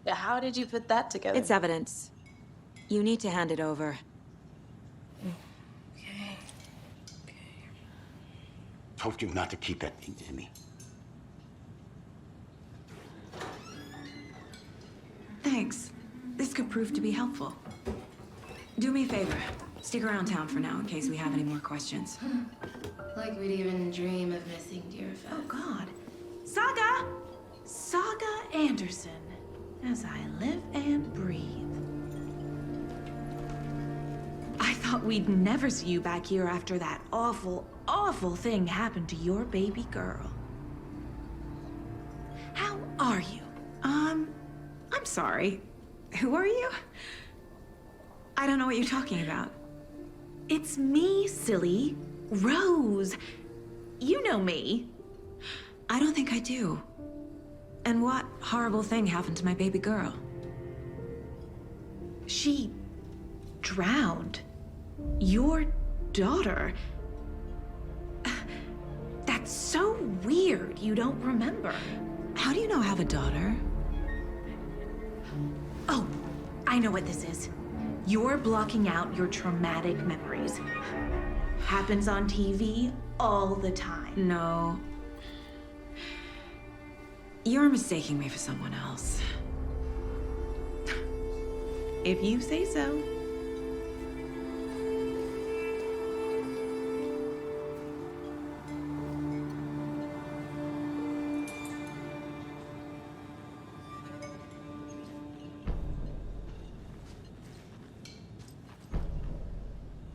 How did you put that together? It's evidence. You need to hand it over. Okay. Told you not to keep that thing to me. Thanks. This could prove to be helpful. Do me a favor. Stick around town for now in case we have any more questions. Like we'd even dream of missing Deerfest. Oh, God. Saga! Saga Anderson. As I live and breathe. I thought we'd never see you back here after that awful, awful thing happened to your baby girl. How are you? sorry. Who are you? I don't know what you're talking about. It's me, silly. Rose. You know me. I don't think I do. And what horrible thing happened to my baby girl? She drowned. Your daughter. That's so weird you don't remember. How do you know I have a daughter? Oh, I know what this is. You're blocking out your traumatic memories. Happens on TV all the time. No. You're mistaking me for someone else. If you say so.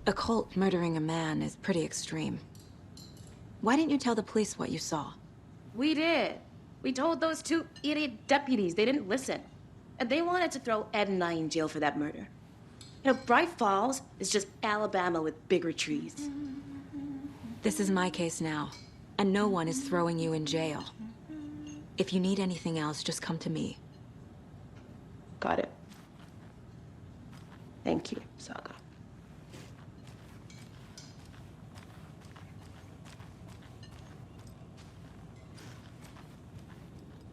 A cult murdering a man is pretty extreme. Why didn't you tell the police what you saw? We did. We told those two idiot deputies. They didn't listen. And they wanted to throw Ed and I in jail for that murder. You know, Bright Falls is just Alabama with bigger trees. This is my case now, and no one is throwing you in jail. If you need anything else, just come to me. Got it. Thank you, Saga.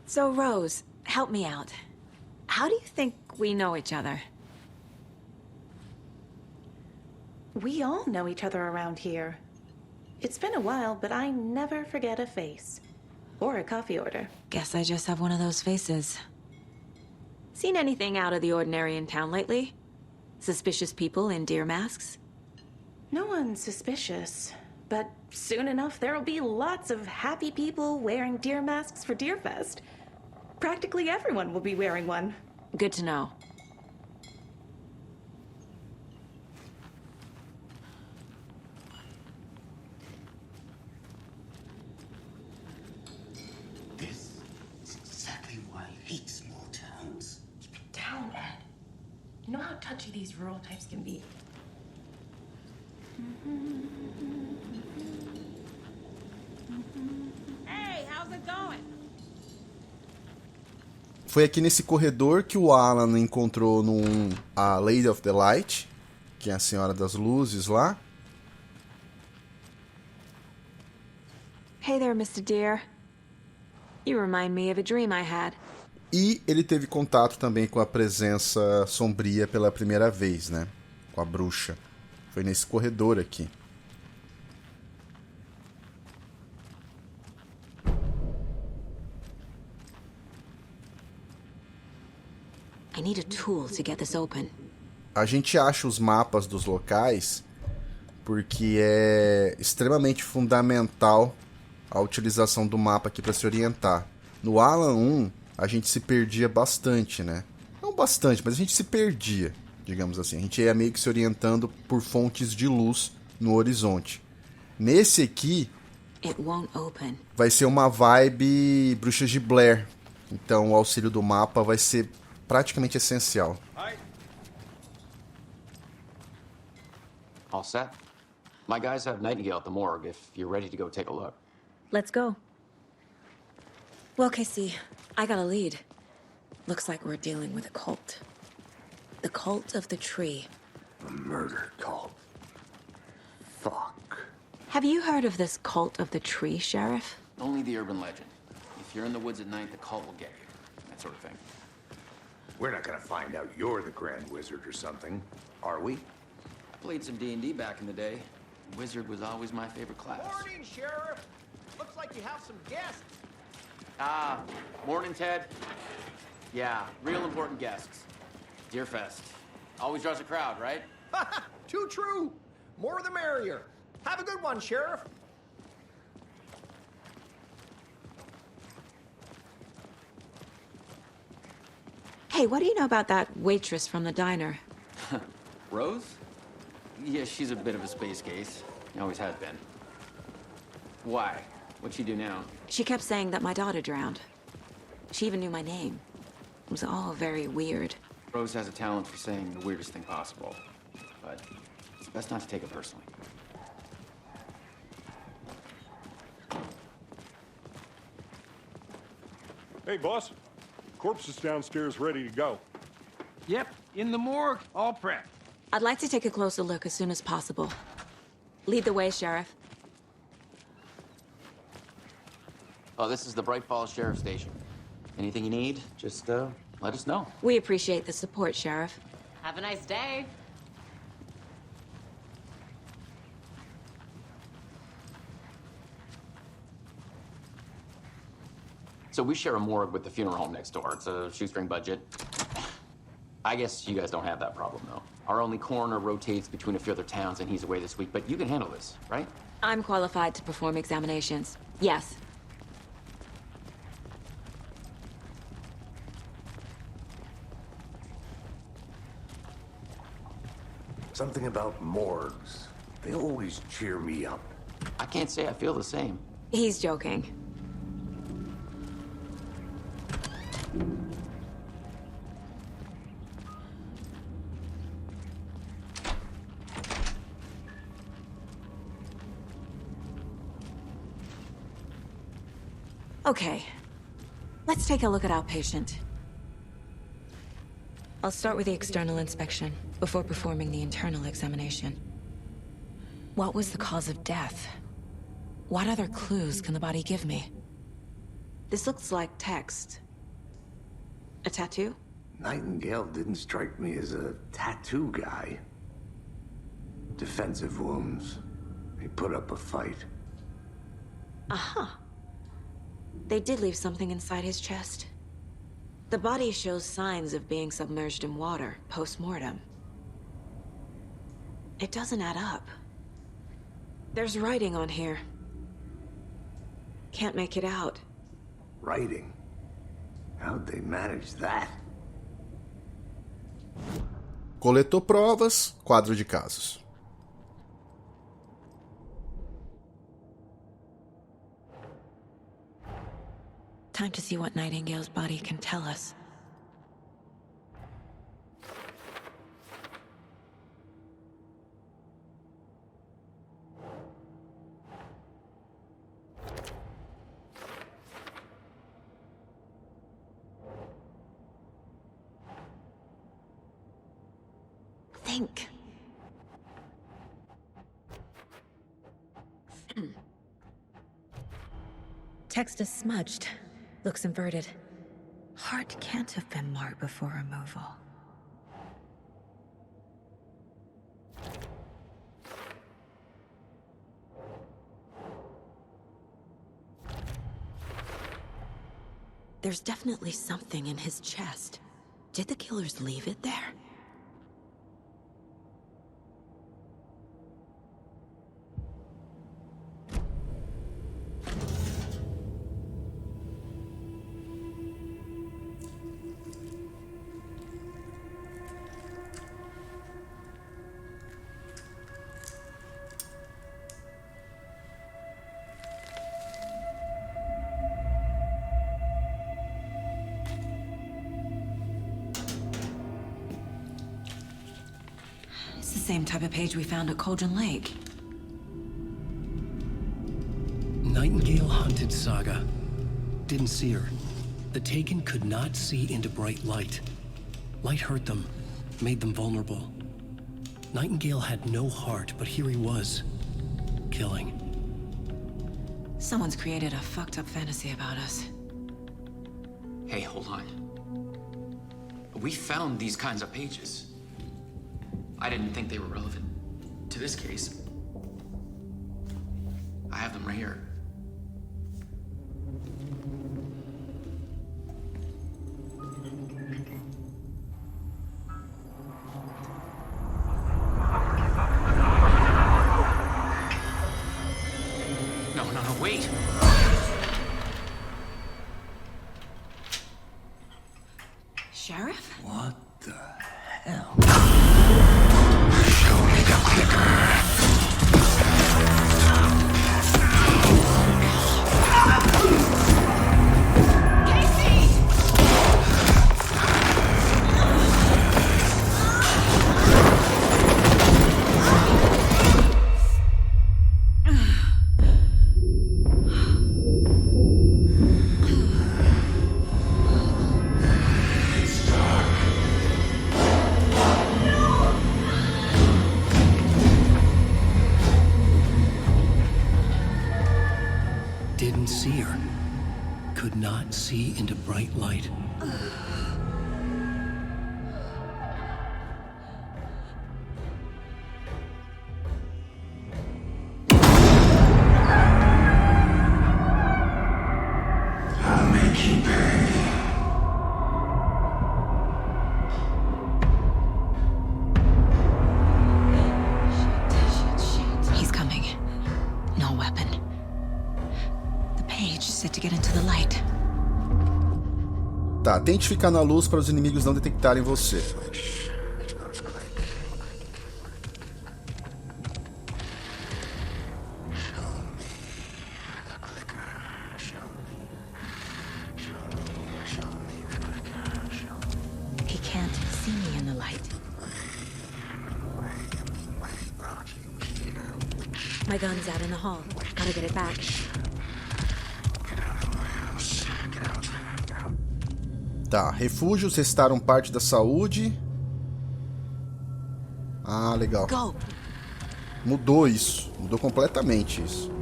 So, Rose, help me out. How do you think we know each other? We all know each other around here. It's been a while, but I never forget a face. Or a coffee order. Guess I just have one of those faces. Seen anything out of the ordinary in town lately? Suspicious people in deer masks? No one's suspicious. But soon enough, there'll be lots of happy people wearing deer masks for Deerfest. Practically everyone will be wearing one. Good to know. This is exactly why I hate small towns. Keep it down, Ed. You know how touchy these rural types can be. Hey, how's it going? Foi aqui nesse corredor que o Alan encontrou a Lady of the Light, que é a Senhora das Luzes lá. Hey there, Mr. Deer. You remind me of a dream I had. E ele teve contato também com a presença sombria pela primeira vez, né? Com a bruxa. Foi nesse corredor aqui. I need a tool to get this open. A gente acha os mapas dos locais porque é extremamente fundamental a utilização do mapa aqui para se orientar. No Alan 1, a gente se perdia bastante, né? Não bastante, mas a gente se perdia, digamos assim. A gente ia meio que se orientando por fontes de luz no horizonte. Nesse aqui, vai ser uma vibe Bruxas de Blair. Então o auxílio do mapa vai ser praticamente essencial. All set? My guys have Nightingale at the morgue if you're ready to go take a look. Let's go. Well, Casey, I got a lead. Looks like we're dealing with a cult. The cult of the tree. A murder cult. Fuck. Have you heard of this cult of the tree, Sheriff? Only the urban legend. If you're in the woods at night, the cult will get you. That sort of thing. We're not gonna find out you're the Grand Wizard or something, are we? I played some D&D back in the day. Wizard was always my favorite class. Morning, Sheriff. Looks like you have some guests. Ah, morning, Ted. Yeah, real important guests. Deerfest. Always draws a crowd, right? Too true. More the merrier. Have a good one, Sheriff. Hey, what do you know about that waitress from the diner? Rose? Yeah, she's a bit of a space case. Always has been. Why? What'd she do now? She kept saying that my daughter drowned. She even knew my name. It was all very weird. Rose has a talent for saying the weirdest thing possible, but it's best not to take it personally. Hey, boss. Corpse is downstairs ready to go. Yep, in the morgue, all prepped. I'd like to take a closer look as soon as possible. Lead the way, Sheriff. Oh, this is the Bright Falls Sheriff Station. Anything you need, just let us know. We appreciate the support, Sheriff. Have a nice day. So we share a morgue with the funeral home next door. It's a shoestring budget. I guess you guys don't have that problem, though. Our only coroner rotates between a few other towns, and he's away this week, but you can handle this, right? I'm qualified to perform examinations. Yes. Something about morgues. They always cheer me up. I can't say I feel the same. He's joking. Okay, let's take a look at our patient. I'll start with the external inspection before performing the internal examination. What was the cause of death? What other clues can the body give me? This looks like text. A tattoo? Nightingale didn't strike me as a tattoo guy. Defensive wounds. He put up a fight. Aha. They did leave something inside his chest. The body shows signs of being submerged in water post-mortem. It doesn't add up. There's writing on here. Can't make it out. Writing? How'd they manage that? Coletou provas, quadro de casos. Time to see what Nightingale's body can tell us. Think. Text is smudged. Looks inverted. Heart can't have been marked before removal. There's definitely something in his chest. Did the killers leave it there? Same type of page we found at Cauldron Lake. Nightingale hunted Saga. Didn't see her. The Taken could not see into bright light. Light hurt them, made them vulnerable. Nightingale had no heart, but here he was, killing. Someone's created a fucked up fantasy about us. Hey, hold on. We found these kinds of pages. I didn't think they were relevant to this case. I have them right here. No, wait! Sheriff? What the hell? Show me the clicker. see into bright light. I'll make you pay. He's coming. No weapon. The page said to get into the light. Tá, tente ficar na luz para os inimigos não detectarem você. He can't see me in the light. My gun's out in the hall. Gotta get it back. Tá, refúgios restaram parte da saúde. Ah, legal. Go. Mudou isso. Mudou completamente isso.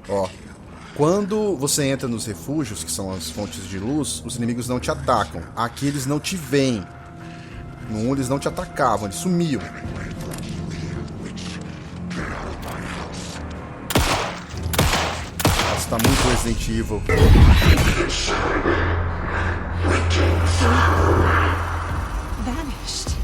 Ó. Quando você entra nos refúgios, que são as fontes de luz, os inimigos não te atacam. Aqui eles não te veem. No 1 eles não te atacavam, eles sumiam. Nossa, tá muito Resident Evil. Vanished.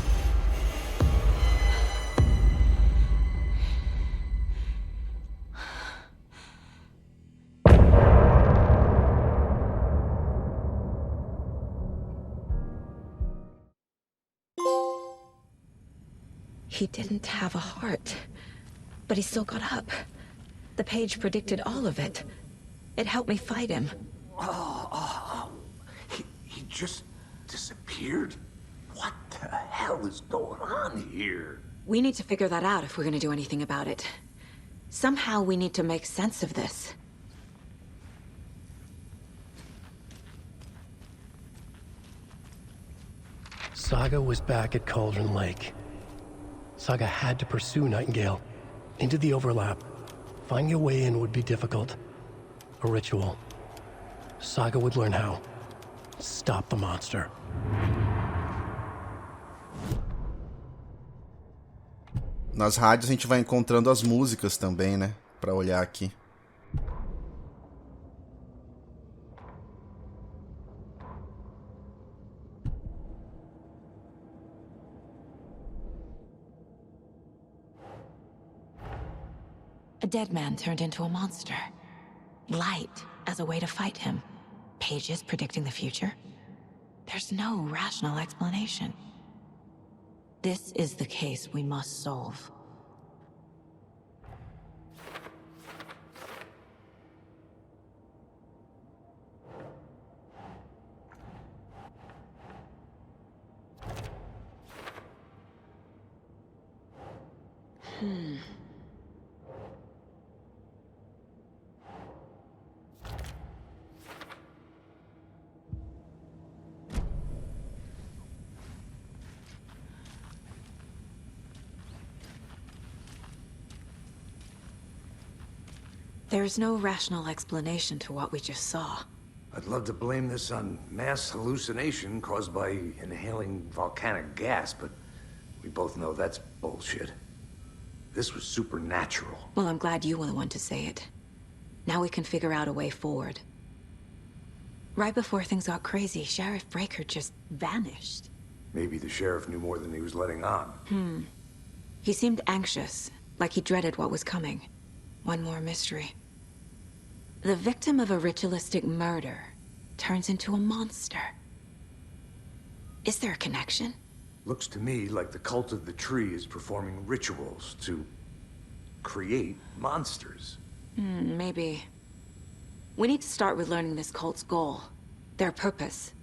He didn't have a heart, but he still got up. The page predicted all of it. It helped me fight him. He just disappeared? What the hell is going on here? We need to figure that out if we're gonna do anything about it. Somehow we need to make sense of this. Saga was back at Cauldron Lake. Saga had to pursue Nightingale into the overlap. Finding a way in would be difficult. A ritual. Saga would learn how. Stop the monster. Nas rádios a gente vai encontrando as músicas também, né? Pra olhar aqui. A dead man turned into a monster. Light as a way to fight him. Pages predicting the future. There's no rational explanation. This is the case we must solve. There's no rational explanation to what we just saw. I'd love to blame this on mass hallucination caused by inhaling volcanic gas, but we both know that's bullshit. This was supernatural. Well, I'm glad you were the one to say it. Now we can figure out a way forward. Right before things got crazy, Sheriff Breaker just vanished. Maybe the sheriff knew more than he was letting on. He seemed anxious, like he dreaded what was coming. One more mystery. The victim of a ritualistic murder turns into a monster. Is there a connection? Looks to me like the cult of the tree is performing rituals to create monsters. Maybe. We need to start with learning this cult's goal. Their purpose.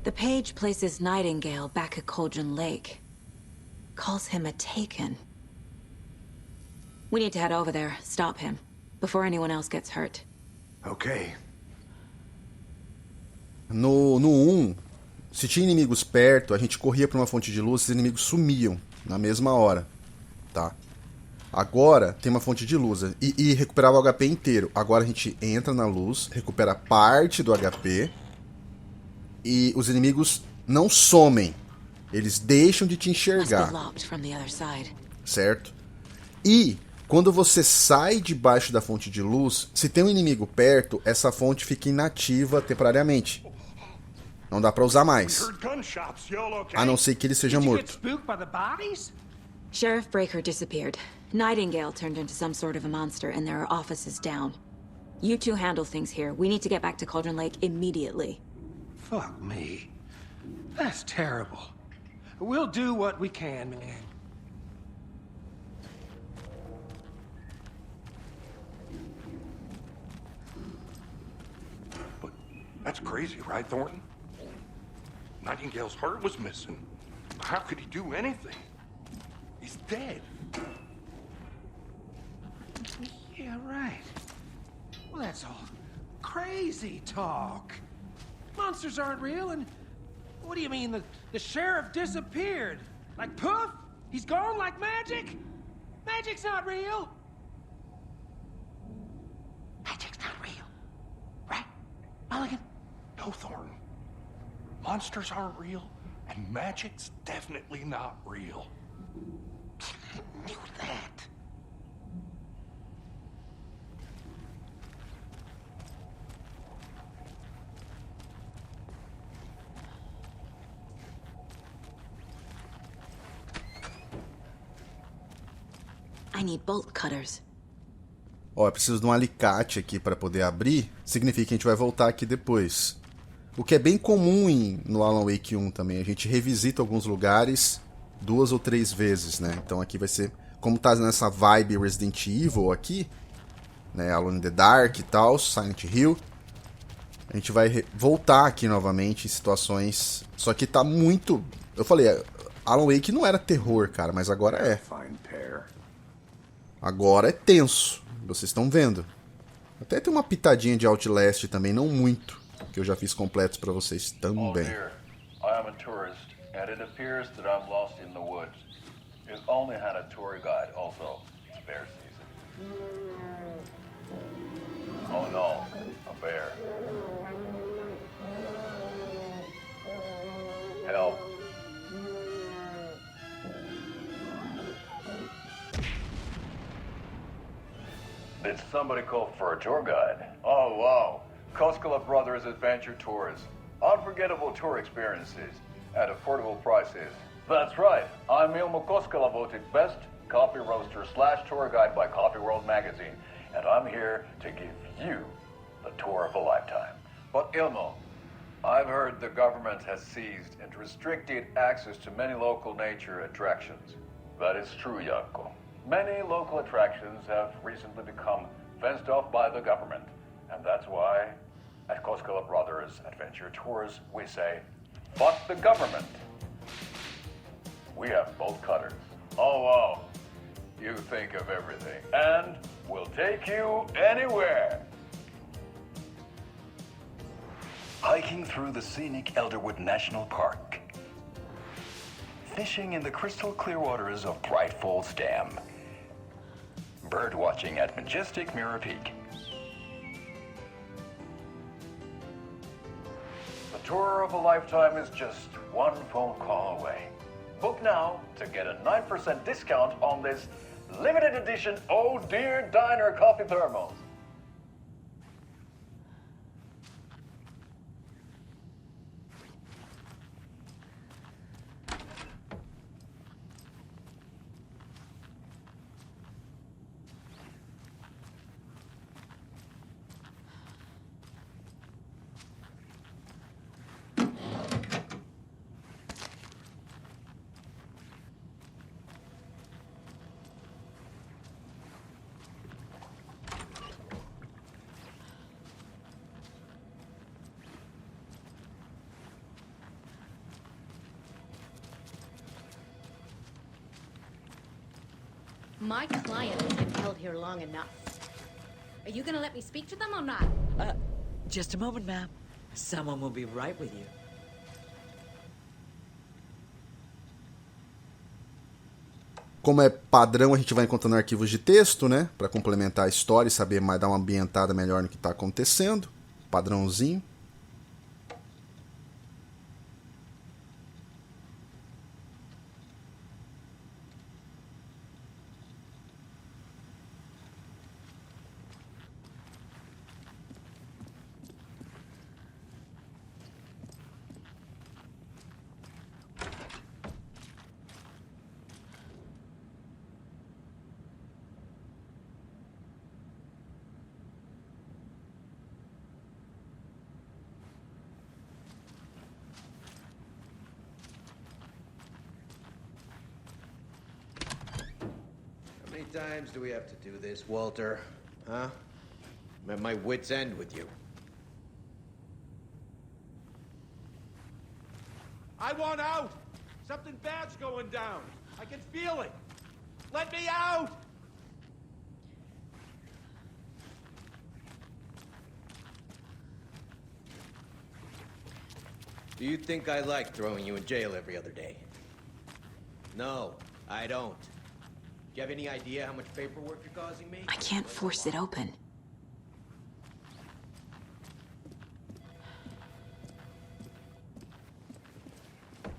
The page places Nightingale back at Cauldron Lake. Calls him a taken. We need to head over there, stop him, before anyone else gets hurt. Okay. No 1, se tinha inimigos perto, a gente corria pra uma fonte de luz e os inimigos sumiam na mesma hora, tá? Agora tem uma fonte de luz e recuperava o HP inteiro. Agora a gente entra na luz, recupera parte do HP e os inimigos não somem. Eles deixam de te enxergar. Certo? E quando você sai debaixo da fonte de luz, se tem um inimigo perto, essa fonte fica inativa temporariamente. Não dá pra usar mais. A não ser que ele seja morto. Sheriff Breaker disappeared. Nightingale turned into some sort of a monster and there are offices down. You two handle things here. We need to get back to Cauldron Lake immediately. Fuck me. That's terrible. We'll do what we can, man. But that's crazy, right, Thornton? Nightingale's heart was missing. How could he do anything? He's dead. Yeah, right. Well, that's all crazy talk. Monsters aren't real, and what do you mean the sheriff disappeared? Like poof? He's gone like magic? Magic's not real. Magic's not real. Right, Mulligan? No, Thornton. Monsters aren't real, and magic's definitely not real. I knew that. I need bolt cutters. Ó, eu preciso de um alicate aqui para poder abrir. Significa que a gente vai voltar aqui depois. O que é bem comum no Alan Wake 1 também. A gente revisita alguns lugares 2 ou 3 vezes, né? Então aqui vai ser... Como tá nessa vibe Resident Evil aqui, né? Alone in the Dark e tal, Silent Hill. A gente vai voltar aqui novamente em situações... Só que tá muito... Eu falei, Alan Wake não era terror, cara, mas agora é. Agora é tenso. Vocês estão vendo. Até tem uma pitadinha de Outlast também, não muito. Que eu já fiz completos pra vocês também. I am a tourist, and it appears that I'm lost in the woods. It only had a tour guide, also. Bear season. Oh no, a bear. Help. Did somebody call for a tour guide? Oh, wow. Koskela Brothers Adventure Tours. Unforgettable tour experiences at affordable prices. That's right. I'm Ilmo Koskela, voted best coffee roaster / tour guide by Coffee World magazine. And I'm here to give you the tour of a lifetime. But Ilmo, I've heard the government has seized and restricted access to many local nature attractions. That is true, Janko. Many local attractions have recently become fenced off by the government. And that's why, at Koskela Brothers Adventure Tours, we say, fuck the government. We have bolt cutters. Oh, wow. You think of everything. And we'll take you anywhere. Hiking through the scenic Elderwood National Park. Fishing in the crystal clear waters of Bright Falls Dam. Bird watching at majestic Mirror Peak. The tour of a lifetime is just one phone call away. Book now to get a 9% discount on this limited edition Oh Dear Diner coffee thermos. My client has been held here long enough. Are you gonna let me speak to them or not? Just a moment, ma'am. Someone will be right with you. Como é padrão, a gente vai encontrando arquivos de texto, né? Para complementar a história e saber mais, dar uma ambientada melhor no que está acontecendo. Padrãozinho. How many times do we have to do this, Walter? Huh? I'm at my wit's end with you. I want out! Something bad's going down. I can feel it. Let me out! Do you think I like throwing you in jail every other day? No, I don't. Do you have any idea how much paperwork you're causing me? I can't force it open.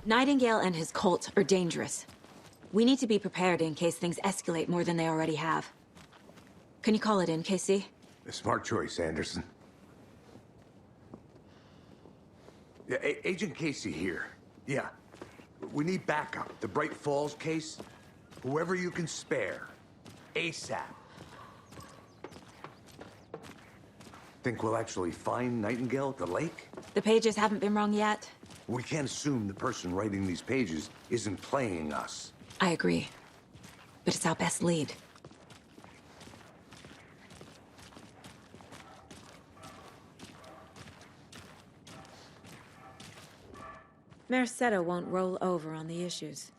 Nightingale and his cult are dangerous. We need to be prepared in case things escalate more than they already have. Can you call it in, Casey? A smart choice, Anderson. Yeah, Agent Casey here. Yeah. We need backup. The Bright Falls case. Whoever you can spare. ASAP. Think we'll actually find Nightingale at the lake? The pages haven't been wrong yet. We can't assume the person writing these pages isn't playing us. I agree. But it's our best lead. Merced won't roll over on the issues.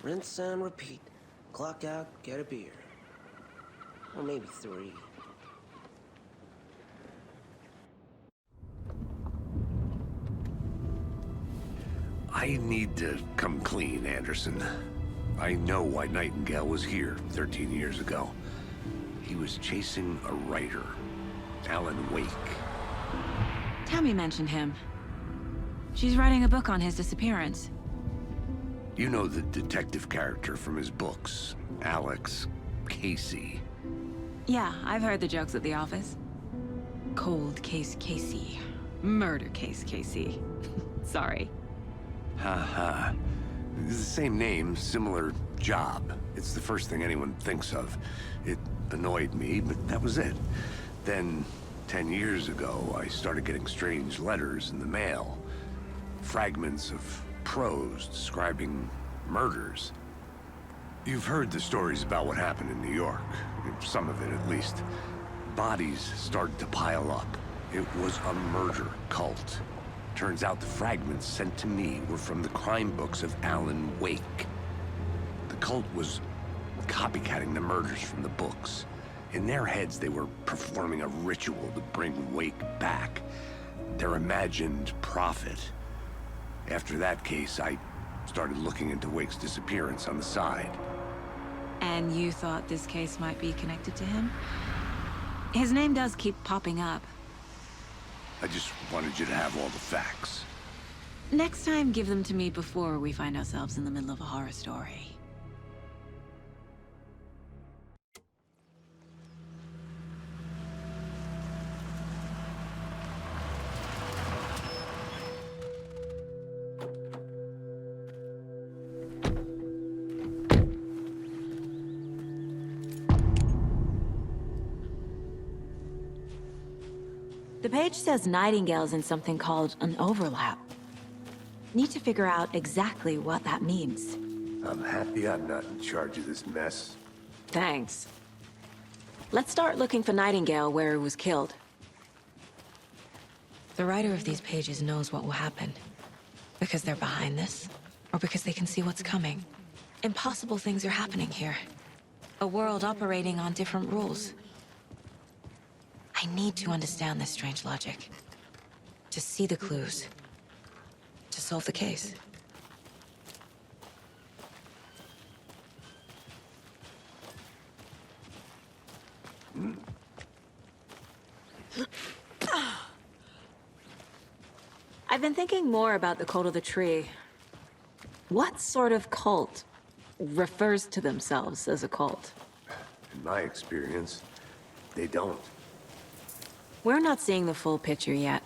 Rinse and repeat. Clock out, get a beer. Or maybe 3. I need to come clean, Anderson. I know why Nightingale was here 13 years ago. He was chasing a writer, Alan Wake. Tammy mentioned him. She's writing a book on his disappearance. You know the detective character from his books, Alex Casey. Yeah, I've heard the jokes at the office. Cold case Casey. Murder case Casey. Sorry. Ha. It's the same name, similar job. It's the first thing anyone thinks of. It annoyed me, but that was it. Then, 10 years ago, I started getting strange letters in the mail. Fragments of prose describing murders. You've heard the stories about what happened in New York. Some of it, at least. Bodies started to pile up. It was a murder cult. Turns out the fragments sent to me were from the crime books of Alan Wake. The cult was copycatting the murders from the books. In their heads, they were performing a ritual to bring Wake back. Their imagined prophet. After that case, I started looking into Wake's disappearance on the side. And you thought this case might be connected to him? His name does keep popping up. I just wanted you to have all the facts. Next time, give them to me before we find ourselves in the middle of a horror story. The page says Nightingale's in something called an overlap. Need to figure out exactly what that means. I'm happy I'm not in charge of this mess. Thanks. Let's start looking for Nightingale where he was killed. The writer of these pages knows what will happen. Because they're behind this, or because they can see what's coming. Impossible things are happening here. A world operating on different rules. I need to understand this strange logic. To see the clues. To solve the case. I've been thinking more about the cult of the tree. What sort of cult refers to themselves as a cult? In my experience, they don't. We're not seeing the full picture yet.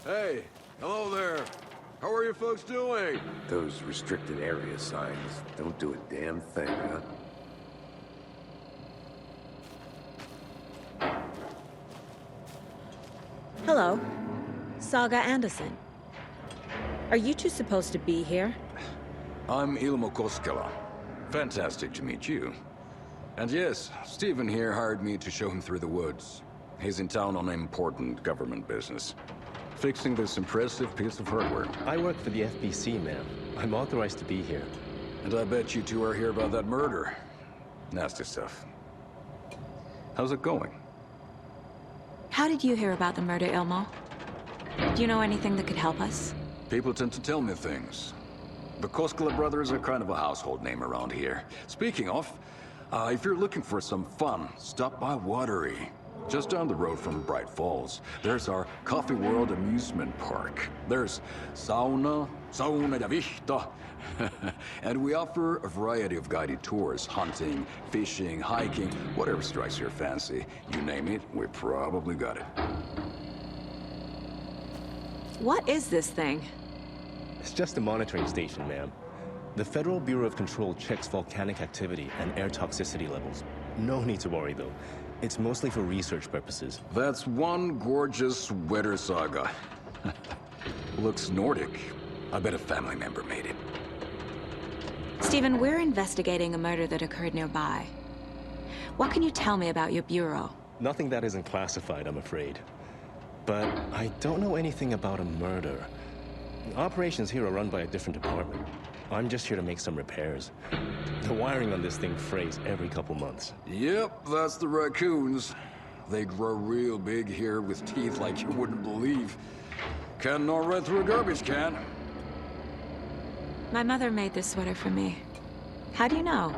Hey, hello there. How are you folks doing? Those restricted area signs don't do a damn thing, huh? Hello. Saga Anderson. Are you two supposed to be here? I'm Ilmo Koskela. Fantastic to meet you. And yes, Stephen here hired me to show him through the woods. He's in town on important government business. Fixing this impressive piece of hardware. I work for the FBC, ma'am. I'm authorized to be here. And I bet you two are here about that murder. Nasty stuff. How's it going? How did you hear about the murder, Ilmo? Do you know anything that could help us? People tend to tell me things. The Koskela brothers are kind of a household name around here. Speaking of, if you're looking for some fun, stop by Watery. Just down the road from Bright Falls, there's our Coffee World amusement park. There's sauna ja vihta. And we offer a variety of guided tours, hunting, fishing, hiking, whatever strikes your fancy. You name it, we probably got it. What is this thing? It's just a monitoring station, ma'am. The Federal Bureau of Control checks volcanic activity and air toxicity levels. No need to worry, though. It's mostly for research purposes. That's one gorgeous weather saga. Looks Nordic. I bet a family member made it. Stephen, we're investigating a murder that occurred nearby. What can you tell me about your bureau? Nothing that isn't classified, I'm afraid. But I don't know anything about a murder. Operations here are run by a different department. I'm just here to make some repairs. The wiring on this thing frays every couple months. Yep, that's the raccoons. They grow real big here with teeth like you wouldn't believe. Can't gnaw right through a garbage can. My mother made this sweater for me. How do you know?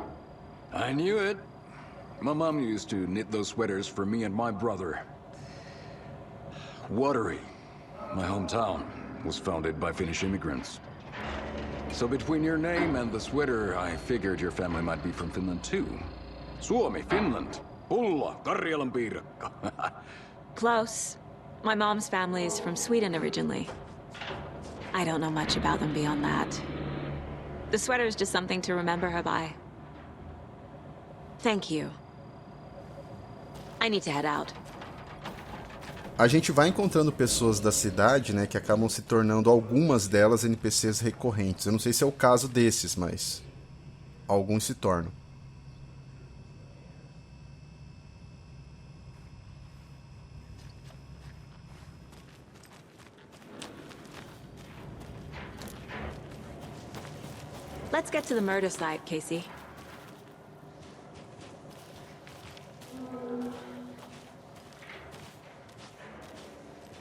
I knew it. My mom used to knit those sweaters for me and my brother. Watery, my hometown, was founded by Finnish immigrants. So between your name and the sweater, I figured your family might be from Finland too. Suomi, Finland. Pulla, Karjalan piirakka. Close. My mom's family is from Sweden originally. I don't know much about them beyond that. The sweater is just something to remember her by. Thank you. I need to head out. A gente vai encontrando pessoas da cidade, né, que acabam se tornando algumas delas NPCs recorrentes. Eu não sei se é o caso desses, mas alguns se tornam. Let's get to the murder site, Casey.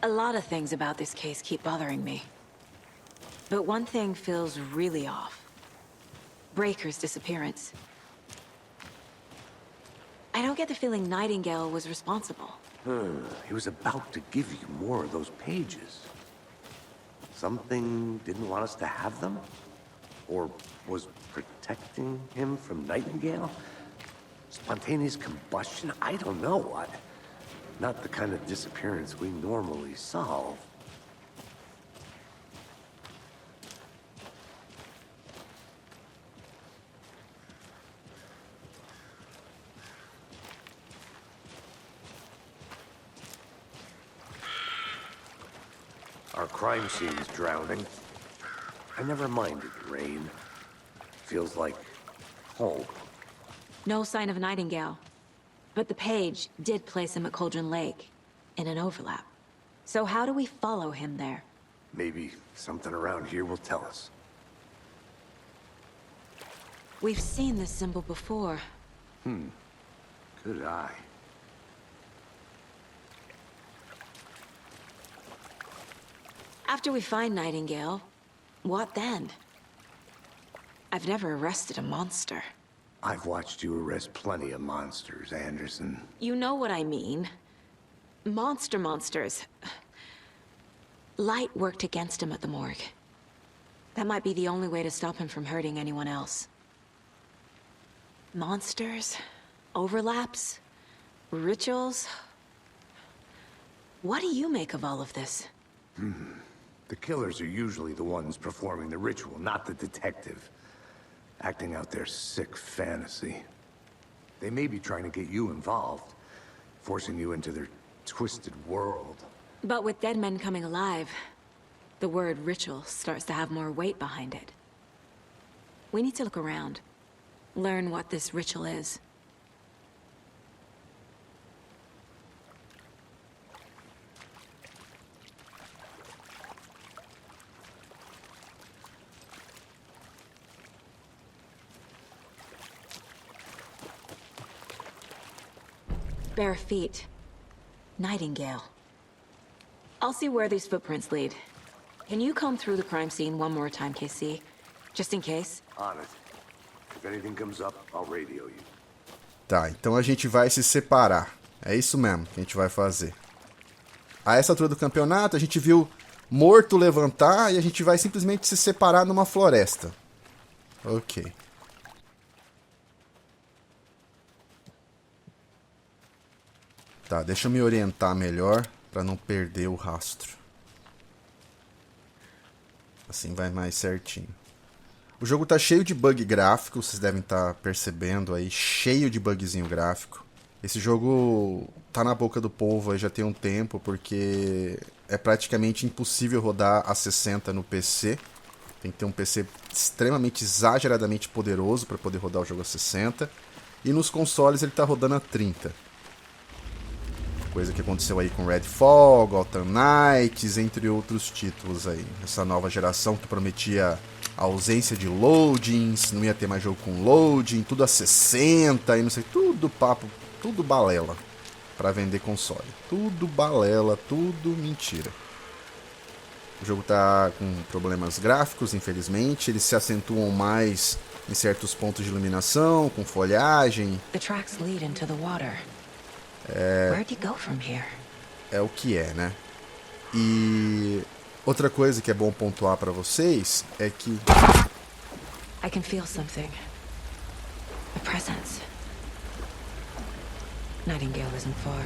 A lot of things about this case keep bothering me. But one thing feels really off. Breaker's disappearance. I don't get the feeling Nightingale was responsible. He was about to give you more of those pages. Something didn't want us to have them? Or was protecting him from Nightingale? Spontaneous combustion? I don't know what. Not the kind of disappearance we normally solve. Our crime scene's drowning. I never minded rain. Feels like home. No sign of Nightingale. But the page did place him at Cauldron Lake, in an overlap. So how do we follow him there? Maybe something around here will tell us. We've seen this symbol before. Good eye. After we find Nightingale, what then? I've never arrested a monster. I've watched you arrest plenty of monsters, Anderson. You know what I mean. Monsters. Light worked against him at the morgue. That might be the only way to stop him from hurting anyone else. Monsters, overlaps, rituals. What do you make of all of this? The killers are usually the ones performing the ritual, not the detective. Acting out their sick fantasy. They may be trying to get you involved, forcing you into their twisted world. But with dead men coming alive, the word ritual starts to have more weight behind it. We need to look around, learn what this ritual is. Bare feet. Nightingale. I'll see where these footprints lead. Can you comb through the crime scene one more time, KC? Just in case? On it. If anything comes up, I'll radio you. Tá, então a gente vai se separar. É isso mesmo que a gente vai fazer. A essa altura do campeonato, a gente viu morto levantar e a gente vai simplesmente se separar numa floresta. Ok. Tá, deixa eu me orientar melhor para não perder o rastro. Assim vai mais certinho. O jogo tá cheio de bug gráfico, vocês devem estar percebendo aí, cheio de bugzinho gráfico. Esse jogo tá na boca do povo aí já tem um tempo, porque é praticamente impossível rodar a 60 no PC. Tem que ter um PC extremamente exageradamente poderoso para poder rodar o jogo a 60. E nos consoles ele tá rodando a 30. Coisa que aconteceu aí com Redfall, Gotham Knights, entre outros títulos aí. Essa nova geração que prometia a ausência de loadings, não ia ter mais jogo com loading, tudo a 60 e não sei, tudo papo, tudo balela para vender console. Tudo balela, tudo mentira. O jogo tá com problemas gráficos, infelizmente, eles se acentuam mais em certos pontos de iluminação, com folhagem. The tracks lead into the water. Where'd you go from here? É o que é, né? E outra coisa que é bom pontuar para vocês é que I can feel something. A presence. Nightingale isn't far.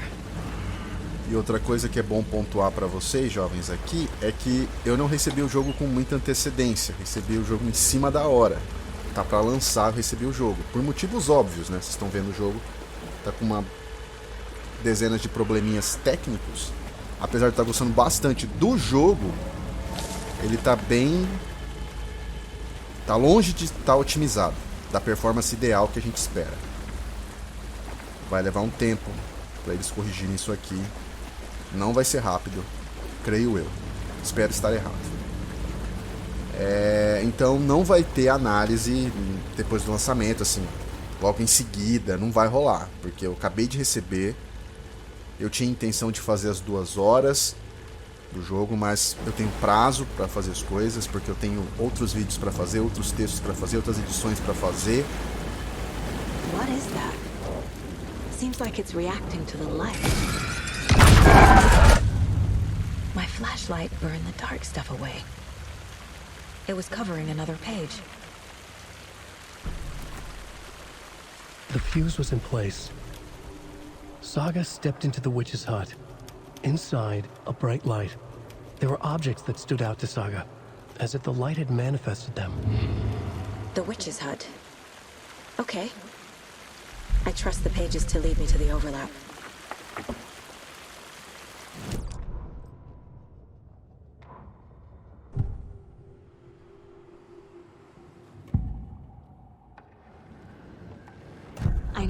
E outra coisa que é bom pontuar para vocês, jovens, aqui, é que eu não recebi o jogo com muita antecedência. Recebi o jogo em cima da hora. Tá para lançar, eu recebi o jogo. Por motivos óbvios, né? Vocês estão vendo o jogo. Tá com uma dezenas de probleminhas técnicos. Apesar de estar gostando bastante do jogo, ele tá bem... tá longe de estar otimizado. Da performance ideal que a gente espera. Vai levar um tempo para eles corrigirem isso aqui. Não vai ser rápido, creio eu. Espero estar errado. Então não vai ter análise depois do lançamento, assim, logo em seguida, não vai rolar. Porque eu acabei de receber. Eu tinha intenção de fazer as 2 horas do jogo, mas eu tenho prazo para fazer as coisas, porque eu tenho outros vídeos para fazer, outros textos para fazer, outras edições para fazer. What is that? Seems like it's reacting to the light. My flashlight burned the dark stuff away. It was covering another page. The fuse was in place. Saga stepped into the witch's hut. Inside, a bright light. There were objects that stood out to Saga, as if the light had manifested them. The witch's hut. Okay. I trust the pages to lead me to the overlap.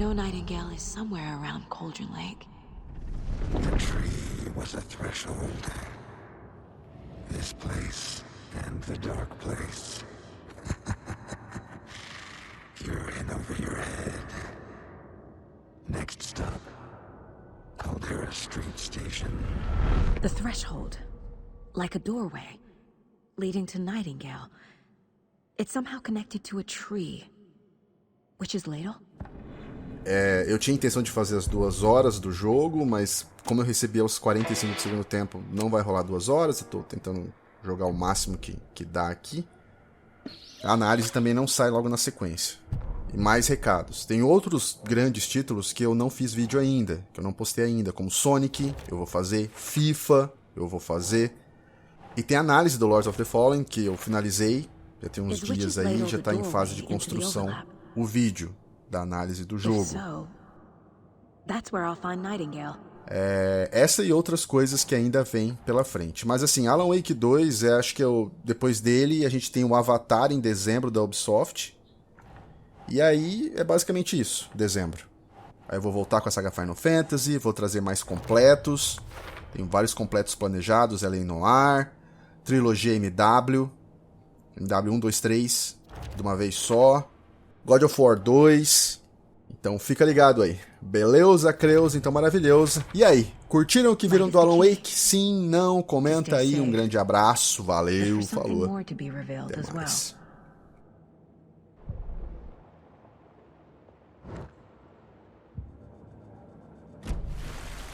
know Nightingale is somewhere around Cauldron Lake. The tree was a threshold. This place and the dark place. You're in over your head. Next stop, Caldera Street Station. The threshold. Like a doorway. Leading to Nightingale. It's somehow connected to a tree. Which is Ladle? Eu tinha a intenção de fazer as 2 horas do jogo, mas como eu recebi aos 45 do segundo tempo, não vai rolar 2 horas. Eu tô tentando jogar o máximo que dá aqui. A análise também não sai logo na sequência. E mais recados. Tem outros grandes títulos que eu não fiz vídeo ainda, que eu não postei ainda, como Sonic, eu vou fazer, FIFA, eu vou fazer. E tem a análise do Lords of the Fallen, que eu finalizei, já tem uns dias aí, já está em fase de construção, o vídeo da análise do jogo. Essa e outras coisas que ainda vem pela frente. Mas assim, Alan Wake 2, acho que depois dele a gente tem o Avatar em dezembro da Ubisoft. E aí é basicamente isso, dezembro. Aí eu vou voltar com a saga Final Fantasy, vou trazer mais completos. Tenho vários completos planejados, L.A. Noire, trilogia MW 1, 2, 3, de uma vez só. God of War 2. Então fica ligado aí. Beleza, Creus? Então maravilhoso. E aí, curtiram o que viram do Alan Wake? Sim, não? Comenta aí. Um grande abraço. Valeu, falou. Até mais.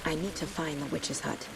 I need to find the witch's hut.